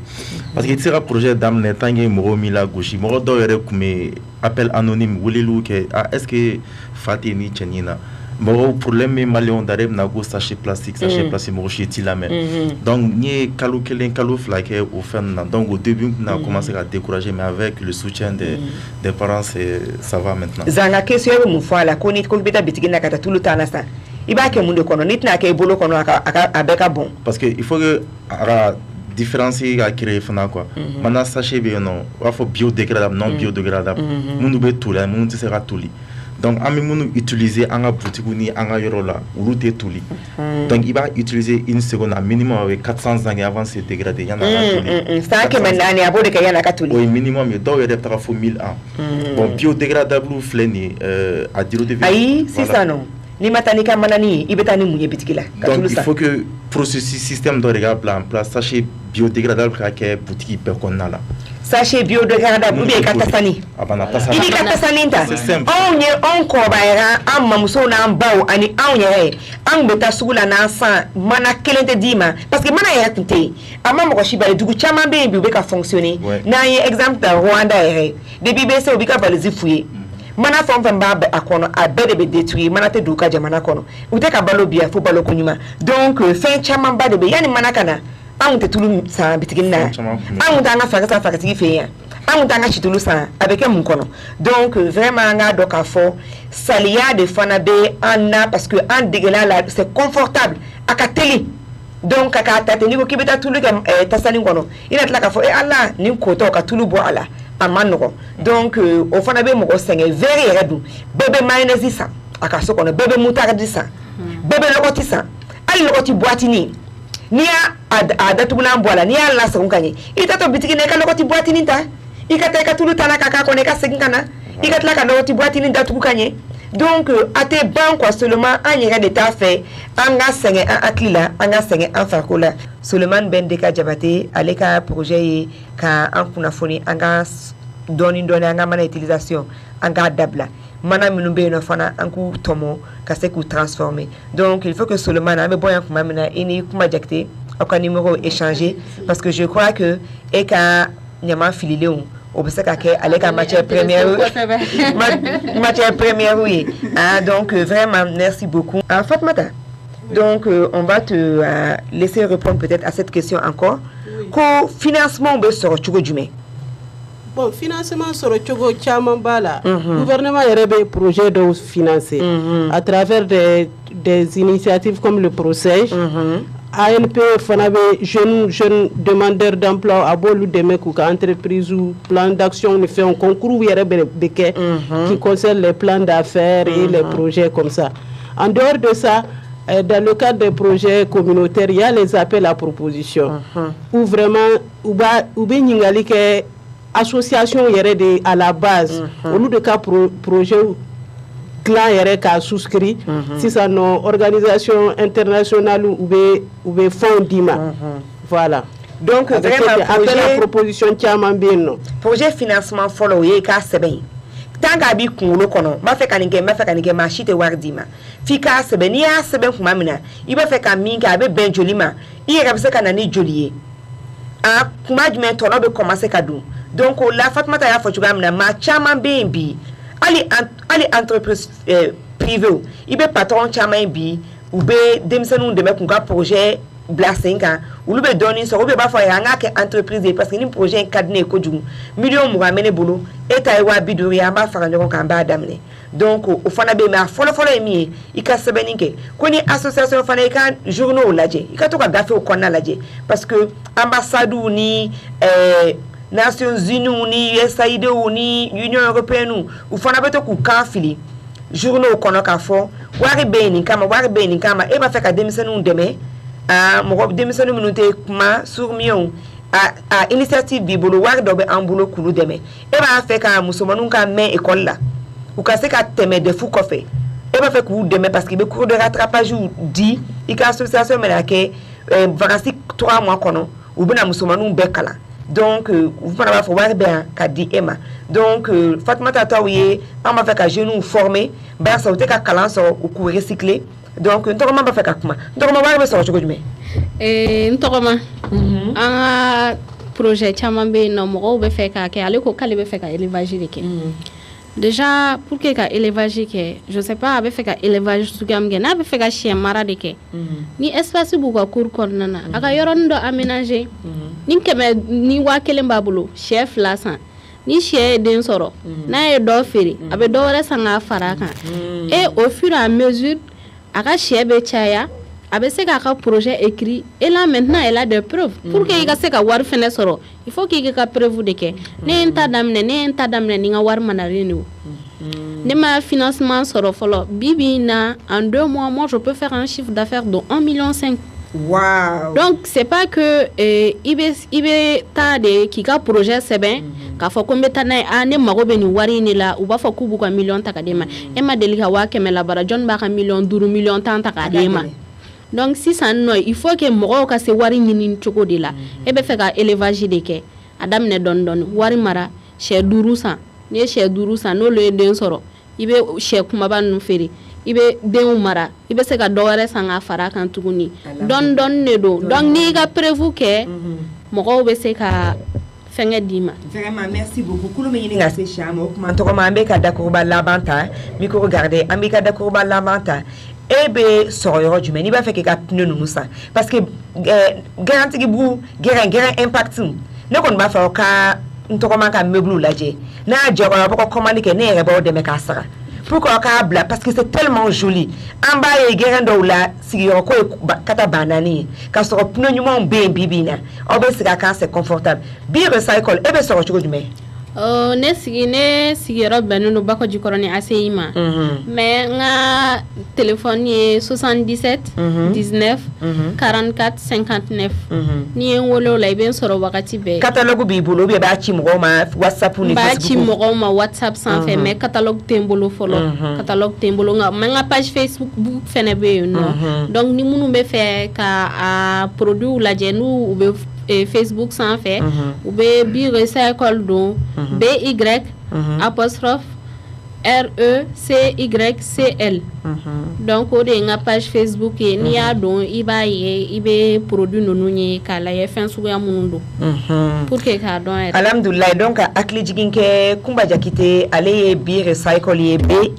parce que i tɛ se ka projet daminɛ tant que mɔgɔw m'i la gosi mɔgɔ dɔw yɛrɛ tun bɛ appel anonyme weleliw kɛ est ce que fa tɛ ni cɛnin na mɔgɔw problème bɛ maliyɛnw da de bɛna ko sachet plastique mɔgɔ si t'i lamɛn donc n ye kalo 1 kalo 2 kɛ o fɛn ninnu na donc au début n tɛna commencer ka décourager mais avec le soutien des parents ça va maintenant. Zanga question bɛ mun fɔ a la ko ni ko bɛ taa bitigi na ka taa tulu ta na sa. I b'a kɛ mun de kɔnɔ ni tɛna kɛ i bolo kɔnɔ a bɛɛ ka bon parce que il faut que a ka différencier ka créer fana quoi maintenant sachet bɛ yen nɔ u b'a fɔ biodégradable non biodégradable minnu bɛ toli ani minnu tɛ se ka toli donc an bɛ minnu utiliser an ka butigiw ni an ka yɔrɔ la olu tɛ toli donc i b'a utiliser une seconde a minimum a bɛ 400 ans avant se dégrader yanni a ka toli san 400 a b'o de kɛ yanni a ka toli o ye minimum ye dɔw yɛrɛ bɛ taga fo 1000 ans bon biodégradable filɛ nin ye a durée de vie ayi sisan nɔ ni ma taa ni ka manani i bɛ taa ni mun ye bitigi la ka tulu san donc il faut que processus système dɔ de ka bila en place sachet biodégradable ka kɛ butigi bɛɛ kɔnɔna la sachet biodégradable ou bien i ka tasani i b'i ka tasani ta anw kɔrɔbayara an mamusow n'an baw ani anw yɛrɛ an bɛ taa sugu la n'an san mana kelen tɛ d'i ma parce que mana yɛrɛ tun tɛ yen a ma mɔgɔ si bali dugu caman bɛ yen bi u bɛ ka fonctionner n'an ye exemple ta Rwanda yɛrɛ depuis bɛ se u bɛ ka valise f'u ye mana fɛn fɛn b'a a kɔnɔ a bɛɛ de bɛ détruire mana tɛ don u ka jamana kɔnɔ u tɛ ka balo biya fo balo ko ɲuman donc fɛn caman ba de bɛ yanni mana ka na anw tɛ tulu san bitigi na anw t'an ka fakatigi fɛ yan anw t'an ka situlu san a bɛ kɛ mun kɔnɔ donc vraiment an k'a dɔn k'a fɔ saliya de fana bɛ an na parce que an degela la c'est confortable a ka teli donc ka k'a ta ten n'i ko k'i bɛ taa tulu kɛ tasani kɔnɔ i na tila k'a fɔ ala nin kotɔ ka tulu bɔ a la a ma nɔgɔ donc o fana bɛ mɔgɔ sɛgɛn verre yɛrɛ dun bɛɛ bɛ mayonnaise san a ka so kɔnɔ bɛɛ bɛ moutarde san bɛɛ bɛ lɔgɔti san hali lɔgɔti boîtinin n'i y'a datugulan bɔ a la n'i y'a lasago ka ɲɛ i tɛ to bitigi la i ka lɔgɔti boîtinin ta i ka taa i ka tulu ta la ka k'a kɔnɔ i ka segin ka na i ka tila ka lɔgɔti boîtinin datugu ka ɲɛ donc a tɛ ban quoi seulement an yɛrɛ de t'a fɛ an ka sɛgɛn an hakili la an ka sɛgɛn an farikolo la Solomani Bɛndeka Jabate ale ka projet ye ka an kunnafoni an ka dɔɔni an ka mana utilisation an k'a dabila mana minnu bɛ yen nɔ fana an k'u tɔmɔ ka se k'u transformer donc il faut que Solomani an bɛ bɔ yan tuma min na i ni Kuma Jakite aw ka numéro échanger parce que je crois que e ka ɲama fililenw o bɛ se ka kɛ ale ka matière première ye donc vraiment merci beaucoup Fatoumata donc on va te laisser répondre peut-être à cette question encore ko financement bɛ sɔrɔ cogo jumɛn bon financement sɔrɔ cogo caman b'a la gouvernement yɛrɛ bɛ projet dɔw financer à travers des initiatives comme le PROSEJ ANP fana bɛ jeunes demandeurs d'emploi a b'olu dɛmɛ k'u ka entreprise plan d'action ni fɛnw concours yɛrɛ bɛ kɛ qui concerne les plans d'affaires et les projets comme ça en dehors de ça dans le cadre des projets communautaires, il y a les appels à proposition. Où vraiment, ou bien ningali que association yere à la base, au lieu de cas projet clan yere ka souscrit, si ça non organisation internationale ou bien fonds d'IMA. Voilà. Donc vraiment appel à proposition tiaman bien non. Projet financement follow ye ka seben. Tanga bi kuno kono ma fe kanike ma shite wardima fika sebe ni ya sebe kuma mina iba fe ka minga be ben jolima i rabse kana ni joliye a kuma jume to no be commencer ka du donc la Fatmata ya fo chuga mina ma chama bi ali entreprise privée ibe patron chama bi ou be demsenu de me kunga projet blasenga ou be doni so be ba fo ya nga ke entreprise parce que ni projet cadre ko djum million mo amene bolo eta wa bidori amba fara nyon kan ba damne donc o fana be ma folo emi ika sebeninke koni association fana ika journaux laje ika to ka gafe o konna laje parce que ambassade ni Nations Unies ni USAID ni Union Européenne ou fana be to ku kan fili journaux kono ka fo wari be ni kama e ba fe ka demisenu deme mo demisenu minute kuma sur mion a initiative bibolo war dobe ambulo kulu deme e ba fe ka musomanu ka men école là ou ka se ka teme de fou kofe e ba fe ku deme parce que be cours de rattrapage ou dit i ka association melake vacances 3 mois kono ou bena musomanu be kala donc vous pas ba fo war be ka di ema donc Fatmata Tawiye on va faire ka jeune former ba sa te ka kala so ou ku recycler donc ntoma ba fe ka kuma ntoma war be so chugo jume ntoma un projet chaman be no mo be fe ka ke ale ko kale be fe ka élevage de ke déjà pour que ka élevage ke je sais pas be fe ka élevage sugam ge na be fe ka chien mara de ke ni espace bu ko cour kornana aka yorondo aménager ni keme ni wa kelen babulo chef lasan ni chien den soro na e do feri abe do wala sanga faraka et au fur et à mesure aka chien be chaya avec ce qu'a projet écrit et là maintenant elle a des preuves pour que il se ka war fene soro il faut qu'il ka preuve de que ne ta damne ni nga war manareni ne ma financement soro folo bibi na en 2 mois moi je peux faire un chiffre d'affaires de 1,5 million. Wow. Donc c'est pas que ibe ta de qui ka projet c'est bien ka fo ko mbeta na ane mago be ni wari ni la ou ba fo kubu ka million takadema e ma delika wa kemela bara jon ba ka million 2 million tan takadema. Donc si ça non il faut que moro ka se wari nyini choko de la e be fe ka élevage de ke adam ne don wari mara che durusa ne che durusa no le den soro ibe che kuma ban no feri ibe den mara ibe se ka doware sanga fara kan tuguni don ne do donc ni ga prévu que moro be se ka fenge dima. Vraiment merci beaucoup kulo me yini nga se chamo kuma to ko mambe ka d'accord ba labanta mi ko regarder ambi ka d'accord ba labanta ebe soro du meni ba fait que ka pneu nous ça parce que garantie ki bu guerre impact ne kon ba fa ka ntoko man ka meuble laje na jogo ba ko commande ke ne reba de me ka sara pourquoi ka bla parce que c'est tellement joli en bas e guerre ndo la si yo ko kata banani ka soro pneu ñu mon be bibina obe sika ka c'est confortable bi recycle ebe soro du meni ne sigi rob benunu bako jikoroni aseima mais nga téléphone est 77 19 44 59 ni wolo lay ben soro wakati be catalogue bi bolo be ba ci mo ma WhatsApp ni Facebook ba ci mo ma WhatsApp sans fait mais catalogue tembolo folo catalogue tembolo nga page Facebook bu fene be no donc ni munu be fe ka a produit la jenu ou be Facebook sans fait ou bi recycle do BY apostrophe RECYCL donc o de nga page Facebook e ni ya don iba ibe produit no nunye kala ye fin suga munundo pour que ka don alhamdulillah donc akli jiginke kumba jakite ale bi recycle ye BY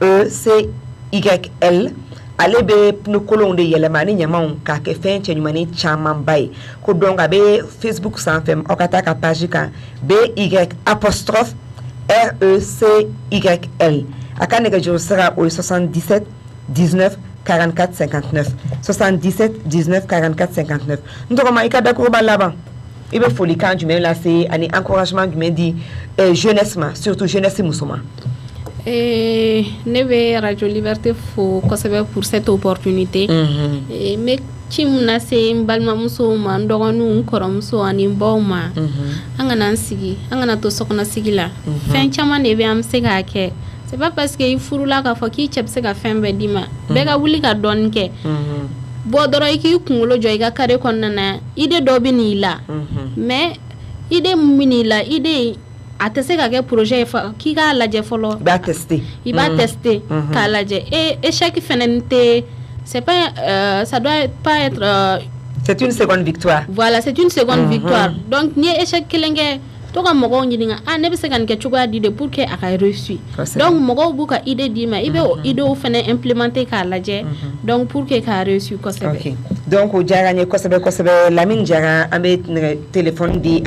RECYL ale be pno kolon de yelemani nyamon ka ke fen chenyumani chaman bay ko donga be Facebook sans femme okata ka page ka BY apostrophe RECYL akane ka jo sera au 77 19 44 59 77 19 44 59 ndoko ma ikada ko balaba ibe foli kan du même là c'est ani encouragement du même dit jeunesse ma surtout jeunesse musulman ne bɛ Radio Liberté fo kosɛbɛ pour cette opportunité. Mais ci mun na se n balimamusow ma n dɔgɔninw n kɔrɔmuso ani n baw ma an kana an sigi an kana to sokɔnɔ sigi la fɛn caman de bɛ an bɛ se k'a kɛ c'est pas parce que i furula k'a fɔ k'i cɛ bɛ se ka fɛn bɛɛ d'i ma bɛɛ ka wuli ka dɔɔnin kɛ bɔ dɔrɔn i k'i kunkolo jɔ i ka carré kɔnɔna na idée dɔ bɛ n'i la mais idée mun bɛ n'i la idée a tɛ se ka kɛ projet ye k'i k'a lajɛ fɔlɔ i b'a tester k'a lajɛ échec fɛnɛ tɛ c'est pas ça doit pas être c'est une seconde victoire. Voilà, c'est une seconde victoire. Donc ni échec kelenge to ka mɔgɔw ɲininka ne bɛ se ka nin kɛ cogoya di de pour que a ka réussir. Donc mɔgɔw b'u ka idée d'i ma i bɛ o idéw fɛnɛ implémenter k'a lajɛ donc pour que k'a réussir kosɛbɛ. OK. Donc o diyara n ye kosɛbɛ kosɛbɛ Lamine Jara an bɛ téléphone di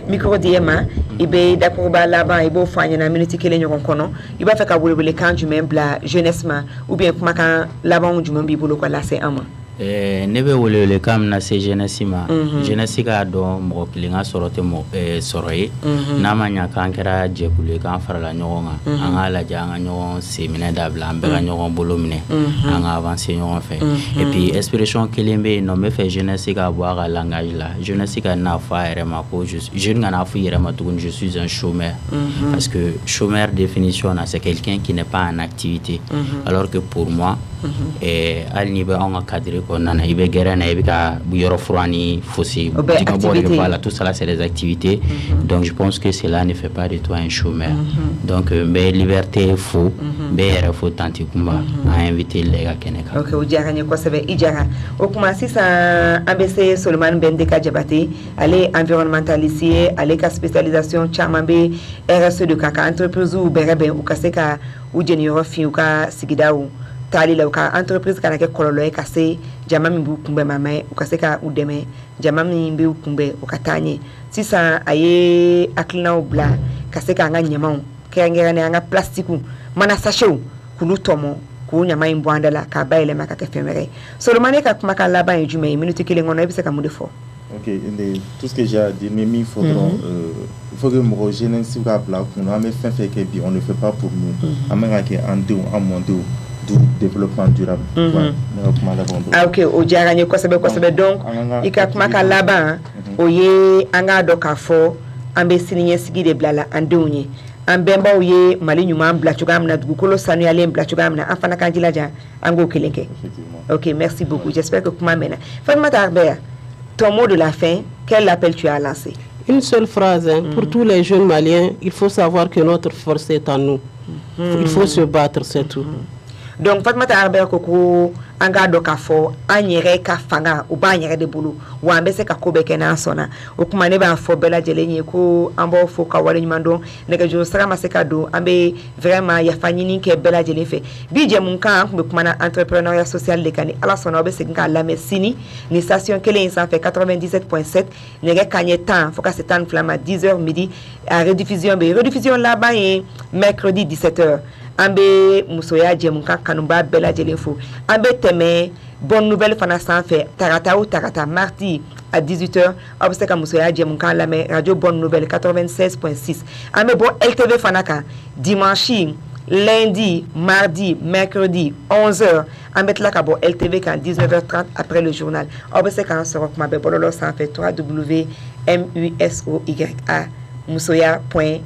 micro di ma i bɛ dakuruba laban i b'o fɔ an ɲɛna minute kelen ɲɔgɔn kɔnɔ i b'a fɛ ka welewelekan jumɛn bila jeunesse ma ou bien kumakan labanw jumɛn b'i bolo ka lase an ma. Ne bɛ welewelekan min na se jeunesse ma jeunesse k'a dɔn mɔgɔ kelen ka sɔrɔ tɛ sɔrɔ ye n'a ma ɲa k'an kɛra jɛkulu ye k'an farala ɲɔgɔn kan an k'a lajɛ an ka ɲɔgɔn senminɛ dabila an bɛɛ ka ɲɔgɔn bolo minɛ an ka avancer ɲɔgɔn fɛ et puis expression kelen bɛ yen nɔ n bɛ fɛ jeunesse ka bɔ a ka langage la jeunesse ka n'a fɔ a yɛrɛ ma ko jeune ka n'a fɔ i yɛrɛ ma tuguni je suis un chômeur parce que chômeur définition na c'est quelqu'un qui n'est pas en activité alors que pour moi hali n'i bɛ anw ka cadre kɔnɔna i bɛ gɛrɛ na i bɛ ka yɔrɔ furan ni fosi dingɛ bɔ de voilà tout ça c'est des activités donc je pense que cela ne fait pas de toi un chômeur donc n bɛ liberté fo n bɛ yɛrɛ fo tanti Kumba a invité le ka kɛnɛ kan. OK o diyara n ye kosɛbɛ i Jara o kuma sisan an bɛ se Solomani Bɛndeka Jabate ale environnementaliste ye ale ka spécialisation caman bɛ RSE de kan ka entreprise bɛrɛbɛn u ka se ka u jeniyɔrɔ fin u ka sigidaw taali la u ka entreprise kana kɛ kɔlɔlɔ ye ka se jama min b'u kunbɛn ma mɛ u ka se ka u dɛmɛ jama min b'u kunbɛn u ka taa ɲɛ sisan a ye hakilinaw bila ka se k'an ka ɲamanw kɛrɛnkɛrɛnnen an ka plastikiw mana sachetw k'olu tɔmɔ k'u ɲama in bɔ an da la k'a bayɛlɛma ka kɛ fɛn wɛrɛ ye Solomani ka kumakan laban ye jumɛn ye minute kelen kɔnɔ i bɛ se ka mun de fɔ. OK, tout ce que j'ai à dire, mais il faut que mon jeunesse soit là pour nous. On ne fait pas pour nous. On met un deux, un moins deux. Du développement durable. OK, o diyara n ye kosɛbɛ kosɛbɛ donc i ka kumakan laban o ye an k'a dɔn k'a fɔ an bɛ siniɲɛsigi de bila la an denw ye an bɛnbaw ye Mali ɲuman bila cogoya min na dugukolo sanuyalen bila cogoya min na an fana k'an jilaja an k'o kelen kɛ. OK, merci beaucoup. J'espère que kuma mɛnna. Fatimata Arbeya, ton mot de la fin, quel appel tu as lancé? Une seule phrase pour tous les jeunes Maliens, il faut savoir que notre force est en nous. Il faut se battre, c'est tout. Donc Fatimata Arbeya ko an k'a dɔn k'a fɔ an yɛrɛ ka fanga u b'an yɛrɛ de bolo wa an bɛ se ka ko bɛɛ kɛ n'an sɔnna o kuma ne b'a fɔ bɛɛ lajɛlen ye ko an b'aw fo ka waleɲuman dɔn nɛgɛjuru sira ma se ka don an bɛ vraiment yafa ɲini kɛ bɛɛ lajɛlen fɛ bi jɛmukan an tun bɛ kuma na entrepreneuriat social de kan ni Ala sɔnna aw bɛ segin k'a lamɛn sini ni station kelen in sanfɛ 97.7 nɛgɛ kanɲɛ 10 fo ka se 12 ma 10h midi a rediffusion bɛ rediffusion laban ye mercredi 17h an bɛ musoya jɛmukan kanuba bɛɛ lajɛlen fo an bɛ tɛmɛ bonne nouvelle fana sanfɛ tarata o tarata mardi à 18h aw bɛ se ka musoya jɛmukan lamɛn radio bonne nouvelle 96.6 an bɛ bɔ LTV fana kan dimanche lundi mardi mercredi 11h an bɛ tila ka bɔ LTV kan 19h30 après le journal aw bɛ se k'an sɔrɔ kuma bɛɛ bɔlɔlɔ sanfɛ www.musoya.com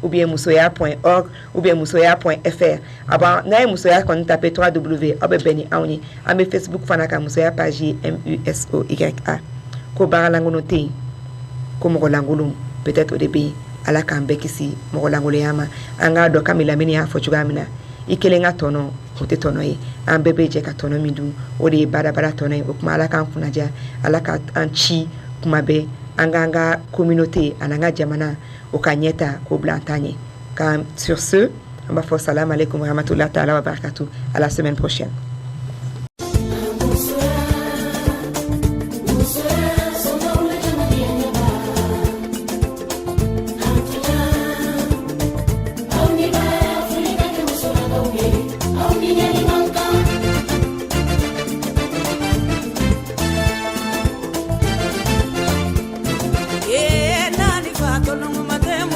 ou bien musoya.org ou bien musoya.fr aba na musoya kon taper www abebeni awni ame Facebook fana ka musoya page MUSOYA ko baralangono te ko mogolangolo peut-être au début ala kan bekisi mogolangolo yama anga do kamila mini ya fochuga mina ikelenga tono kote tono yi an bebe je ka tono mindu o de bada tono yi o kuma ala kan kunaja ala ka anchi kuma be anga communauté ananga jamana au Kanyeta, au Blantagne. Sur ce, on va faire salam alaikum wa rahmatullahi ta'ala wa barakatuh. À la semaine prochaine.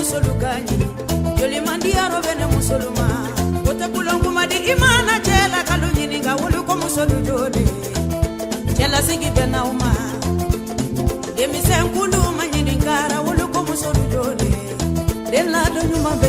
Solukanyi, Joli Mandia Robene Musulma. cɛlasigi bɛ n'aw ma denmisɛn kulu ma ɲininkara wolo ko muso jɔlen den ladon ɲuman bɛ